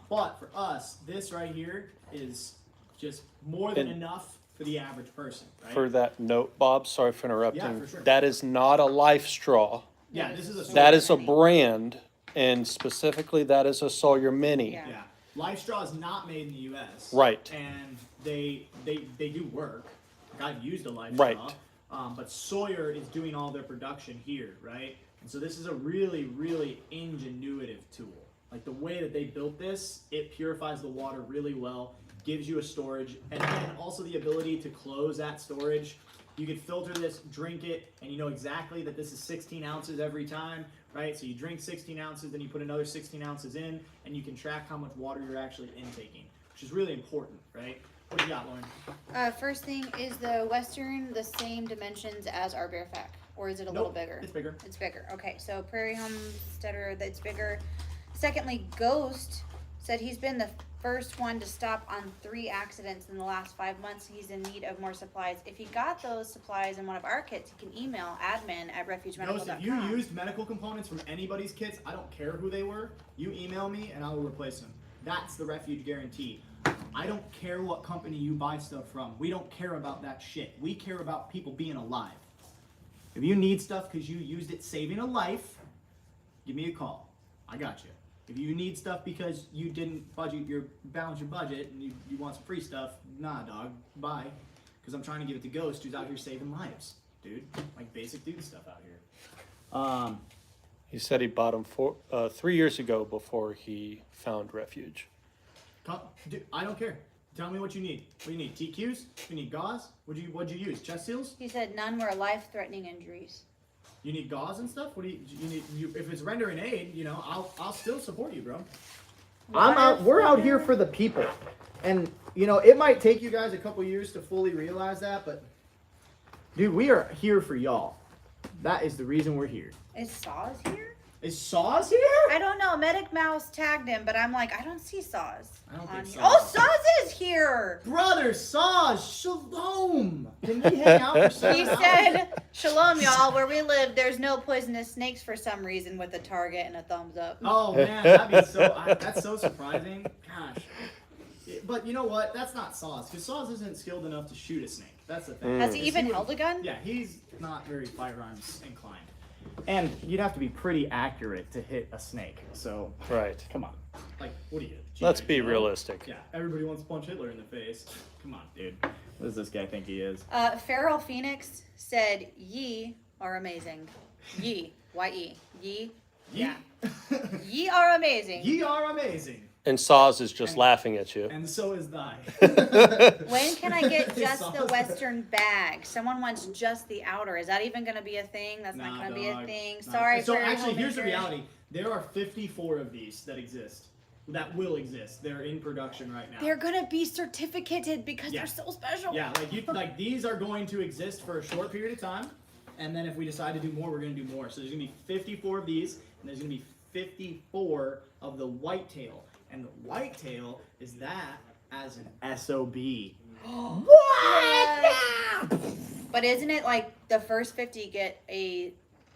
Speaker 1: But for us, this right here is just more than
Speaker 4: And-
Speaker 1: enough for the average person, right?
Speaker 4: For that note, Bob, sorry for interrupting.
Speaker 1: Yeah, for sure.
Speaker 4: That is not a life straw.
Speaker 1: Yeah, this is a
Speaker 4: That
Speaker 1: Sawyer
Speaker 4: is a
Speaker 1: Mini.
Speaker 4: brand, and specifically that is a Sawyer Mini.
Speaker 2: Yeah.
Speaker 1: Yeah, Life Straw is not made in the U.S.
Speaker 4: Right.
Speaker 1: And they do work. Like I've used a Life
Speaker 4: Right.
Speaker 1: Straw, but Sawyer is doing all their production here, right? And so this is a really, really ingenuitive tool. Like the way that they built this, it purifies the water really well, gives you a storage, and then also the ability to close that storage. You could filter this, drink it, and you know exactly that this is 16 ounces every time, right? So you drink 16 ounces, then you put another 16 ounces in, and you can track how much water you're actually intaking, which is really important, right? What you got, Lauren?
Speaker 2: First thing, is the Western the same dimensions as our Bear Fac, or is it a little
Speaker 1: Nope,
Speaker 2: bigger?
Speaker 1: It's bigger.
Speaker 2: It's bigger. Okay, so Prairie Homesteader, that's bigger. Secondly, Ghost said he's been the first one to stop on 3 accidents in the last 5 months. He's in need of more supplies. If he got those supplies in one of our kits, he can email admin@refugemedical.com.
Speaker 1: Notice if you used medical components from anybody's kits, I don't care who they were, you email me and I will replace them. That's the Refuge guarantee. I don't care what company you buy stuff from. We don't care about that shit. We care about people being alive. If you need stuff because you used it saving a life, give me a call. I got you. If you need stuff because you didn't balance your budget and you want some free stuff, nah, dog, bye. Because I'm trying to give it to Ghost, who's out here saving lives, dude. Like basic dude stuff out here.
Speaker 4: He said he bought them 3 years ago before he found Refuge.
Speaker 1: Dude, I don't care. Tell me what you need. What do you need? TQs? You need gauze? What'd you use? Chest seals?
Speaker 2: He said none were life-threatening injuries.
Speaker 1: You need gauze and stuff? What do you need? If it's rendering aid, you know, I'll still support you, bro. We're out here for the people, and you know it might take you guys a couple years to fully realize that, but dude, we are here for y'all. That is the reason we're here.
Speaker 2: Is Saws here?
Speaker 1: Is Saws here?
Speaker 2: I don't know. Medic Mouse tagged him, but I'm like, I don't see Saws.
Speaker 1: I don't
Speaker 2: on
Speaker 1: think
Speaker 2: here.
Speaker 1: Saws.
Speaker 2: Oh, Saws is here.
Speaker 1: Brother Saws, shalom. Can we hang out for 7
Speaker 2: He
Speaker 1: hours?
Speaker 2: said, "Shalom, y'all. Where we live, there's no poisonous snakes for some reason." With a target and a thumbs up.
Speaker 1: Oh man, that'd be that's so surprising. Gosh. But you know what? That's not Saws, because Saws isn't skilled enough to shoot a snake. That's the thing.
Speaker 2: Has he
Speaker 1: Is
Speaker 2: even
Speaker 1: would-
Speaker 2: held a gun?
Speaker 1: Yeah, he's not very firearms inclined. And you'd have to be pretty accurate to hit a snake. So,
Speaker 4: Right.
Speaker 1: come on. Like, what are you?
Speaker 4: Let's
Speaker 1: G.I.
Speaker 4: be
Speaker 1: Joe?
Speaker 4: realistic.
Speaker 1: Yeah, everybody wants to punch Hitler in the face. Come on, dude. What does this guy think he is?
Speaker 2: Feral Phoenix said, "Ye are amazing." Ye, Y-E, ye. Yeah. Ye are amazing.
Speaker 1: Ye are amazing.
Speaker 4: And Saws is just laughing at you.
Speaker 1: And so is thy.
Speaker 2: When can I get just the
Speaker 1: Saws.
Speaker 2: Western bag? Someone wants just the outer. Is that even going to be a thing? That's not
Speaker 1: Nah,
Speaker 2: going to be a
Speaker 1: dog.
Speaker 2: thing.
Speaker 1: Nah.
Speaker 2: Sorry
Speaker 1: So
Speaker 2: for
Speaker 1: actually, here's the
Speaker 2: homemaker.
Speaker 1: reality. There are 54 of these that exist. That will exist. They're in production right now.
Speaker 2: They're going to be certificated because
Speaker 1: Yeah.
Speaker 2: they're so special.
Speaker 1: Yeah, like these are going to exist for a short period of time, and then if we decide to do more, we're going to do more. So there's going to be 54 of these, and there's going to be 54 of the whitetail, and the whitetail is that as an SOB.
Speaker 2: But isn't it like the first 50 get a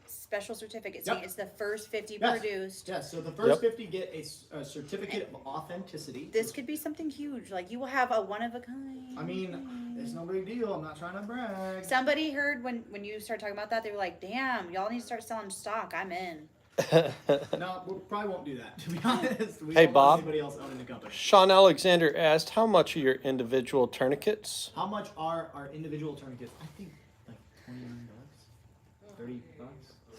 Speaker 2: special certificate saying
Speaker 1: Yep.
Speaker 2: it's the first 50
Speaker 1: Yes.
Speaker 2: produced?
Speaker 1: Yes, so the first
Speaker 4: Yep.
Speaker 1: 50 get a certificate of authenticity.
Speaker 2: This could be something huge. Like you will have a one of a kind.
Speaker 1: I mean, it's no big deal. I'm not trying to brag.
Speaker 2: Somebody heard when you started talking about that, they were like, "Damn, y'all need to start selling stock. I'm in."
Speaker 1: No, we probably won't do that, to be honest. We
Speaker 4: Hey,
Speaker 1: don't want
Speaker 4: Bob.
Speaker 1: anybody else owning the company.
Speaker 4: Sean Alexander asked, how much are your individual tourniquets?
Speaker 1: How much are our individual tourniquets? I think like $29, $30.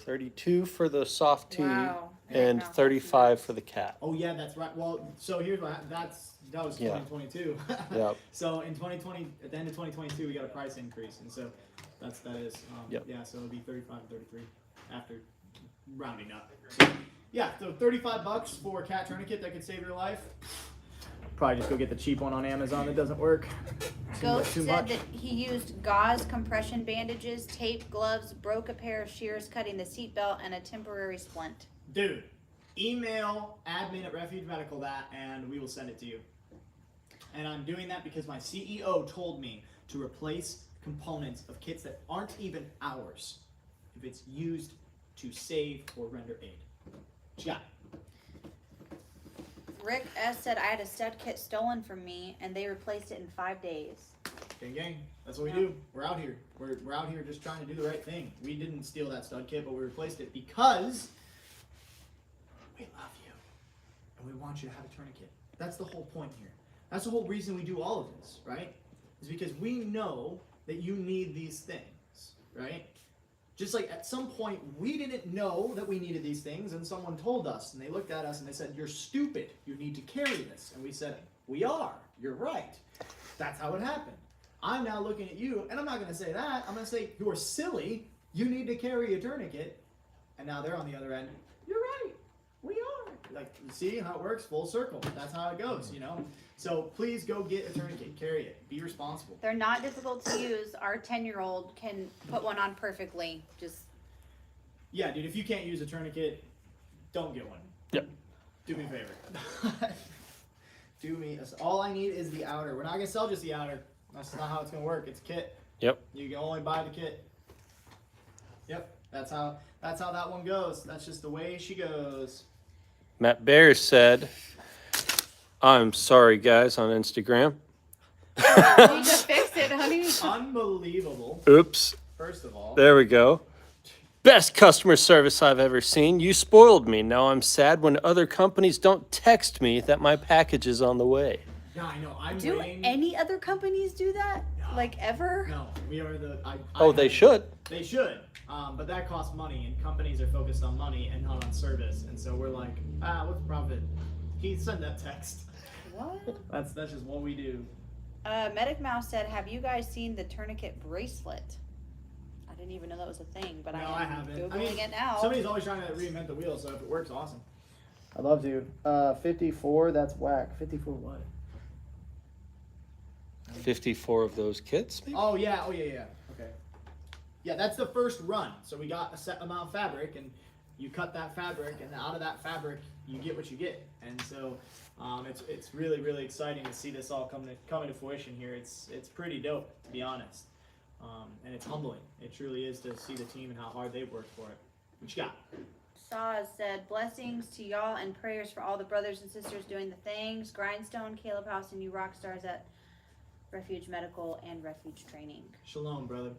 Speaker 4: 32 for the soft tee
Speaker 2: Wow.
Speaker 4: and
Speaker 2: Wow.
Speaker 4: 35 for the cat.
Speaker 1: Oh yeah, that's right. Well, so here's what that was
Speaker 4: Yeah.
Speaker 1: 2022.
Speaker 4: Yep.
Speaker 1: So in 2020, at the end of 2022, we got a price increase, and so that is
Speaker 4: Yep.
Speaker 1: yeah. So it'll be 35 and 33 after rounding up. So, yeah, so $35 for a cat tourniquet that could save your life. Probably just go get the cheap one on Amazon that doesn't work.
Speaker 2: Ghost
Speaker 1: too
Speaker 2: said
Speaker 1: much.
Speaker 2: that he used gauze, compression bandages, tape, gloves, broke a pair of shears cutting the seatbelt, and a temporary splint.
Speaker 1: Dude, email admin at Refuge Medical that, and we will send it to you. And I'm doing that because my CEO told me to replace components of kits that aren't even ours if it's used to save or render aid. What you got?
Speaker 2: Rick S said I had a stud kit stolen from me, and they replaced it in 5 days.
Speaker 1: Gang, gang. That's what we
Speaker 2: Yeah.
Speaker 1: do. We're out here. We're out here just trying to do the right thing. We didn't steal that stud kit, but we replaced it because we love you and we want you to have a tourniquet. That's the whole point here. That's the whole reason we do all of this, right? Is because we know that you need these things, right? Just like at some point we didn't know that we needed these things, and someone told us, and they looked at us and they said, "You're stupid. You need to carry this." And we said, "We are. You're right." That's how it happened. I'm now looking at you, and I'm not going to say that. I'm going to say, "You're silly. You need to carry a tourniquet." And now they're on the other end. "You're right. We are." Like, you see how it works? Full circle. That's how it goes, you know? So please go get a tourniquet. Carry it. Be responsible.
Speaker 2: They're not difficult to use. Our 10-year-old can put one on perfectly. Just
Speaker 1: Yeah, dude, if you can't use a tourniquet, don't get one.
Speaker 4: Yep.
Speaker 1: Do me a favor. All I need is the outer. We're not going to sell just the outer. That's not how it's going to work. It's a kit.
Speaker 4: Yep.
Speaker 1: You can only buy the kit. Yep. That's how that one goes. That's just the way she goes.
Speaker 4: Matt Bear said, I'm sorry, guys, on Instagram.
Speaker 2: you need to fix it, honey.
Speaker 1: Unbelievable.
Speaker 4: Oops.
Speaker 1: First of all.
Speaker 4: There we go. Best customer service I've ever seen. You spoiled me. Now I'm sad when other companies don't text me that my package is on the way.
Speaker 1: Yeah, I know. I'm
Speaker 2: Do
Speaker 1: waiting.
Speaker 2: any other companies do that?
Speaker 1: No.
Speaker 2: Like ever?
Speaker 1: No, we are the.
Speaker 4: They should.
Speaker 1: They should, but that costs money, and companies are focused on money and not on service. And so we're like, what's the profit? He sent that text.
Speaker 2: What?
Speaker 1: That's just what we do.
Speaker 2: Medic Mouse said, "Have you guys seen the tourniquet bracelet?" I didn't even know that was a thing, but
Speaker 1: No,
Speaker 2: I am
Speaker 1: I haven't.
Speaker 2: Googling
Speaker 1: I mean,
Speaker 2: it now.
Speaker 1: Somebody's always trying to reinvent the wheel, so if it works, awesome. I'd love to. 54, that's whack. 54 what?
Speaker 4: 54 of those kits, maybe?
Speaker 1: Oh yeah. Okay. Yeah, that's the first run. So we got a set amount of fabric, and you cut that fabric, and out of that fabric, you get what you get. And so, it's really really exciting to see this all come to fruition here. It's pretty dope, to be honest. And it's humbling. It truly is to see the team and how hard they've worked for it. What you got?
Speaker 2: Saz said, blessings to y'all and prayers for all the brothers and sisters doing the things. Grindstone, Caleb House, and you rock stars at Refuge Medical and Refuge Training.
Speaker 1: Shalom, brother.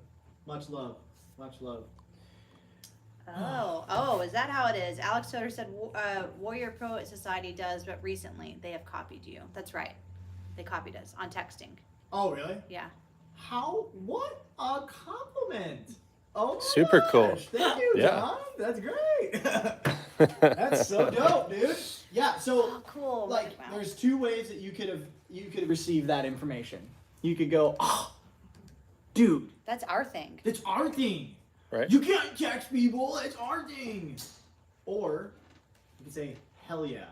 Speaker 1: Much love. Much love.
Speaker 2: Oh, is that how it is? Alex Soder said Warrior Poet Society does, but recently they have copied you. That's right. They copied us on texting.
Speaker 1: Oh, really?
Speaker 2: Yeah.
Speaker 1: How? What a compliment. Oh, my
Speaker 4: Super cool.
Speaker 1: gosh. Thank you,
Speaker 4: Yeah.
Speaker 1: John. That's great. That's so dope, dude. Yeah, so
Speaker 2: Oh, cool.
Speaker 1: like
Speaker 2: Wow.
Speaker 1: there's two ways that you could have received that information. You could go, oh, dude,
Speaker 2: That's our thing.
Speaker 1: it's our thing.
Speaker 4: Right.
Speaker 1: You can't text people, it's our thing. Or you could say, hell yeah.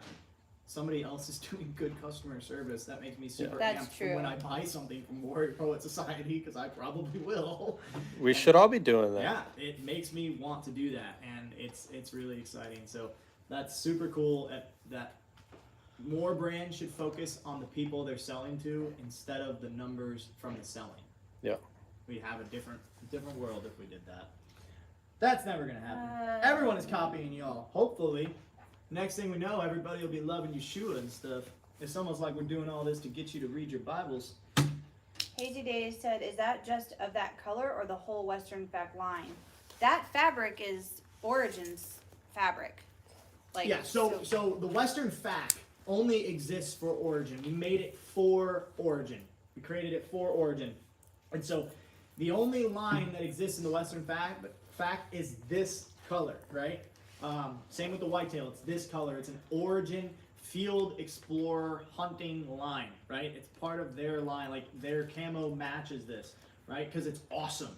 Speaker 1: Somebody else is doing good customer service. That makes me super
Speaker 2: That's
Speaker 1: amped for when
Speaker 2: true.
Speaker 1: I buy something from Warrior Poet Society, because I probably will.
Speaker 4: We should all be doing that.
Speaker 1: Yeah, it makes me want to do that, and it's really exciting. So that's super cool. That more brands should focus on the people they're selling to instead of the numbers from the selling.
Speaker 4: Yeah.
Speaker 1: We'd have a different world if we did that. That's never gonna happen. Everyone is copying y'all. Hopefully, next thing we know, everybody will be loving Yeshua and stuff. It's almost like we're doing all this to get you to read your Bibles.
Speaker 2: Hazy Days said, is that just of that color or the whole Western Fact line? That fabric is Origin's fabric. Like,
Speaker 1: Yeah, so the Western Fact only exists for Origin. We made it for Origin. We created it for Origin. And so the only line that exists in the Western Fact is this color, right? Same with the whitetail. It's this color. It's an Origin Field Explorer hunting line, right? It's part of their line. Like their camo matches this, right? Because it's awesome.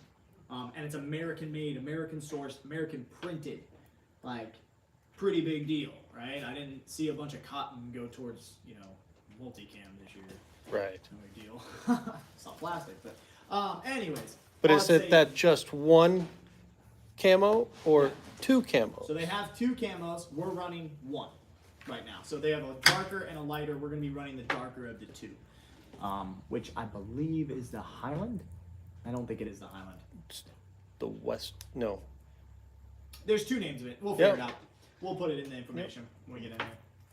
Speaker 1: And it's American made, American sourced, American printed. Like, pretty big deal, right? I didn't see a bunch of cotton go towards, multicam this year.
Speaker 4: Right.
Speaker 1: No big deal. It's not plastic, but anyways.
Speaker 4: But
Speaker 1: I'd
Speaker 4: is it
Speaker 1: say-
Speaker 4: that just one camo or two camos?
Speaker 1: So they have two camos. We're running one right now. So they have a darker and a lighter. We're going to be running the darker of the two, which I believe is the Highland. I don't think it is the Highland.
Speaker 4: The West, no.
Speaker 1: There's two names of it. We'll figure
Speaker 4: Yep.
Speaker 1: it out. We'll put it in the information when we get in there.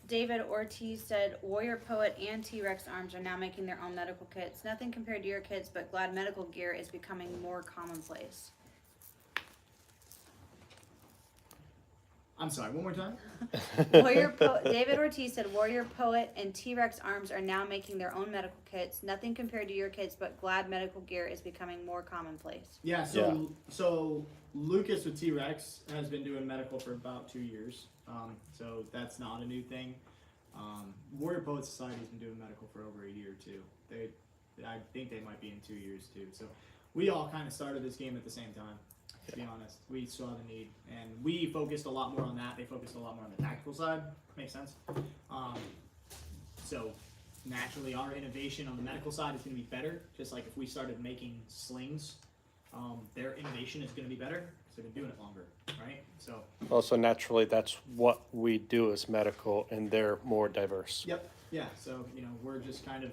Speaker 2: David Ortiz said, Warrior Poet and T-Rex Arms are now making their own medical kits. Nothing compared to your kits, but glad medical gear is becoming more commonplace.
Speaker 1: I'm sorry, one more time?
Speaker 2: David Ortiz said, Warrior Poet and T-Rex Arms are now making their own medical kits. Nothing compared to your kits, but glad medical gear is becoming more commonplace.
Speaker 1: Yeah, so Lucas with T-Rex has been doing medical for about 2 years. So that's not a new thing. Warrior Poet Society's been doing medical for over a year too. I think they might be in 2 years too. So we all kind of started this game at the same time, to be honest. We saw the need, and we focused a lot more on that. They focused a lot more on the tactical side. Makes sense. So naturally, our innovation on the medical side is going to be better. Just like if we started making slings, their innovation is going to be better because they've been doing it longer, right? So.
Speaker 4: Also, naturally, that's what we do as medical, and they're more diverse.
Speaker 1: Yep. Yeah. So we're just kind of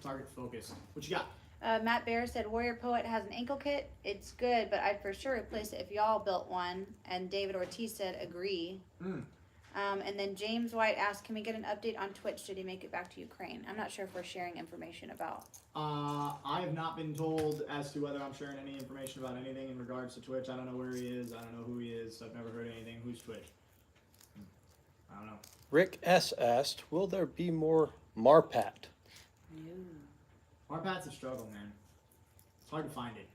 Speaker 1: target focused. What you got?
Speaker 2: Matt Bear said, Warrior Poet has an ankle kit. It's good, but I'd for sure replace it if y'all built one. And David Ortiz said, agree. And then James White asked, can we get an update on Twitch? Did he make it back to Ukraine? I'm not sure if we're sharing information about.
Speaker 1: I have not been told as to whether I'm sharing any information about anything in regards to Twitch. I don't know where he is. I don't know who he is. I've never heard anything. Who's Twitch? I don't know.
Speaker 4: Rick S. asked, will there be more Marpat?
Speaker 1: Marpat's a struggle, man. It's hard to find it.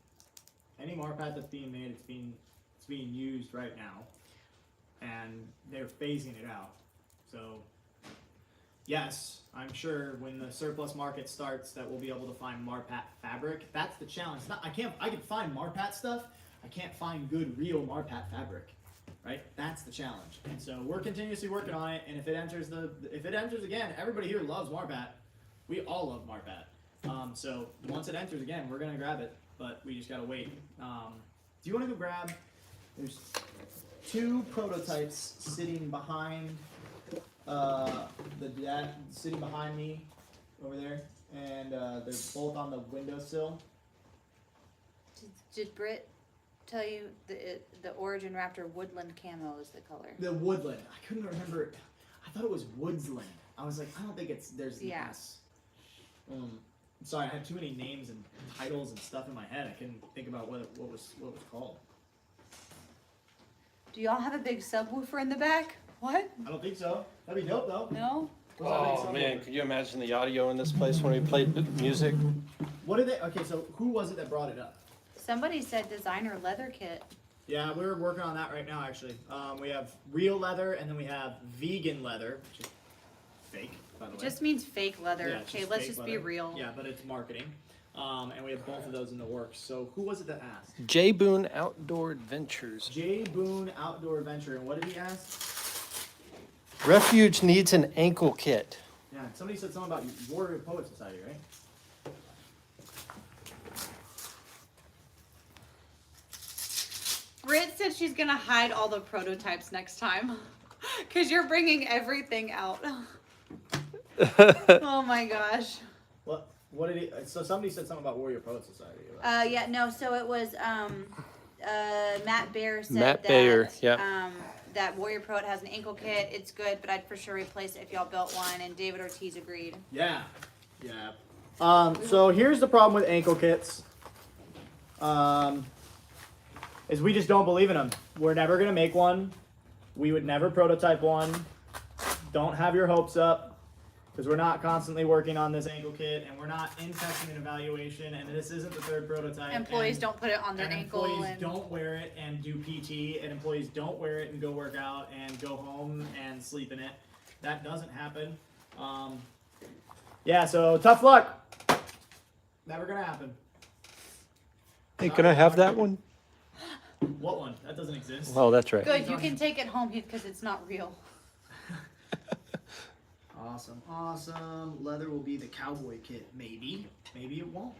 Speaker 1: Any Marpat that's being made, it's being used right now, and they're phasing it out. So, yes, I'm sure when the surplus market starts, that we'll be able to find Marpat fabric. That's the challenge. I can find Marpat stuff. I can't find good, real Marpat fabric. Right? That's the challenge. And so we're continuously working on it. And if it enters again, everybody here loves Marpat. We all love Marpat. So once it enters again, we're gonna grab it, but we just gotta wait. Do you want to go grab? There's 2 prototypes sitting behind sitting behind me over there, and they're both on the windowsill.
Speaker 2: Did Britt tell you the Origin Raptor Woodland Camo is the color.
Speaker 1: The Woodland. I couldn't remember. I thought it was Woodsland. I was like, I don't think there's an
Speaker 2: Yeah.
Speaker 1: S. Sorry, I had too many names and titles and stuff in my head. I couldn't think about what it was called.
Speaker 2: Do y'all have a big subwoofer in the back? What?
Speaker 1: I don't think so. That'd be dope though.
Speaker 2: No?
Speaker 1: What's that big
Speaker 4: Oh
Speaker 1: subwoofer?
Speaker 4: man, could you imagine the audio in this place when we played music?
Speaker 1: What did they? Okay, so who was it that brought it up?
Speaker 2: Somebody said designer leather kit.
Speaker 1: Yeah, we're working on that right now. Actually, we have real leather and then we have vegan leather, which is fake, by the way.
Speaker 2: It just means fake leather.
Speaker 1: Yeah, it's
Speaker 2: Okay,
Speaker 1: just
Speaker 2: let's
Speaker 1: fake
Speaker 2: just be
Speaker 1: leather.
Speaker 2: real.
Speaker 1: Yeah, but it's marketing. And we have both of those in the works. So who was it that asked?
Speaker 4: J Boone Outdoor Adventures.
Speaker 1: J Boone Outdoor Adventure. And what did he ask?
Speaker 4: Refuge needs an ankle kit.
Speaker 1: Yeah, somebody said something about Warrior Poet Society, right?
Speaker 2: Britt said she's gonna hide all the prototypes next time. Cause you're bringing everything out. Oh my gosh.
Speaker 1: What did he? So somebody said something about Warrior Poet Society. Right?
Speaker 2: Yeah, no, so it was Matt Bayer said
Speaker 4: Matt
Speaker 2: that
Speaker 4: Bayer, yeah.
Speaker 2: that Warrior Poet has an ankle kit. It's good, but I'd for sure replace it if y'all built one, and David Ortiz agreed.
Speaker 1: Yeah. So here's the problem with ankle kits. Is we just don't believe in them. We're never gonna make one. We would never prototype one. Don't have your hopes up, because we're not constantly working on this ankle kit, and we're not in testing and evaluation, and this isn't the third prototype.
Speaker 2: Employees
Speaker 1: and,
Speaker 2: don't put it on their
Speaker 1: and
Speaker 2: ankle.
Speaker 1: employees
Speaker 2: And
Speaker 1: don't wear it and do PT, and employees don't wear it and go work out and go home and sleep in it. That doesn't happen. Yeah, so tough luck. Never gonna happen.
Speaker 4: Hey, can I have that one?
Speaker 1: What one? That doesn't exist.
Speaker 4: Oh, that's right.
Speaker 2: good, you can take it home because it's not real.
Speaker 1: Awesome. Leather will be the cowboy kit. Maybe it won't.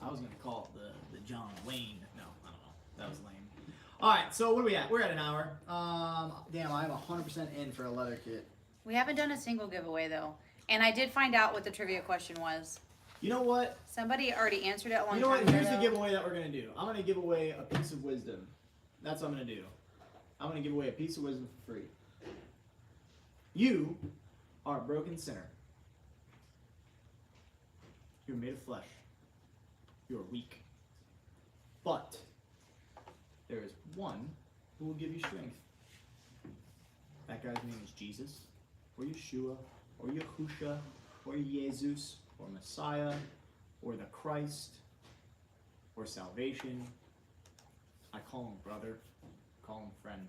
Speaker 1: I was gonna call it the John Wayne. No, I don't know. That was lame. All right, so what are we at? We're at an hour. Damn, I'm 100% in for a leather kit.
Speaker 2: We haven't done a single giveaway though, and I did find out what the trivia question was.
Speaker 1: You know what?
Speaker 2: Somebody already answered it a long
Speaker 1: You know
Speaker 2: time
Speaker 1: what?
Speaker 2: ago.
Speaker 1: Here's the giveaway that we're gonna do. I'm gonna give away a piece of wisdom. That's what I'm gonna do. I'm gonna give away a piece of wisdom for free. You are a broken sinner. You're made of flesh. You are weak. But there is one who will give you strength. That guy's name is Jesus, or Yeshua, or Yahusha, or Jesus, or Messiah, or the Christ, or salvation. I call him brother, call him friend,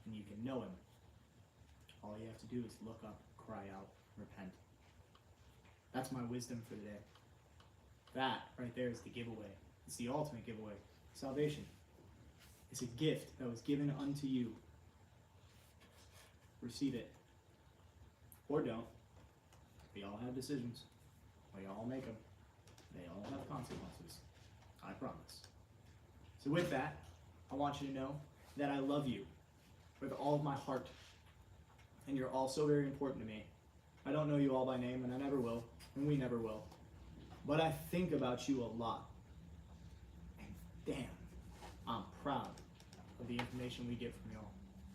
Speaker 1: and you can know him. All you have to do is look up, cry out, repent. That's my wisdom for the day. That right there is the giveaway. It's the ultimate giveaway. Salvation. It's a gift that was given unto you. Receive it. Or don't. We all have decisions. We all make them. They all have consequences. I promise. So with that, I want you to know that I love you with all of my heart. And you're all so very important to me. I don't know you all by name, and I never will, and we never will. But I think about you a lot. And damn, I'm proud of the information we get from y'all.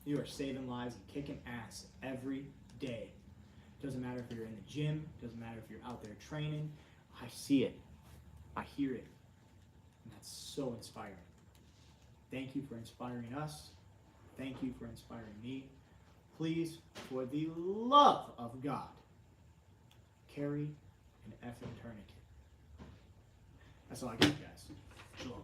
Speaker 1: You are saving lives and kicking ass every day. Doesn't matter if you're in the gym, doesn't matter if you're out there training. I see it. I hear it. And that's so inspiring. Thank you for inspiring us. Thank you for inspiring me. Please, for the love of God, carry an effing tourniquet. That's all I got, guys. Shalom.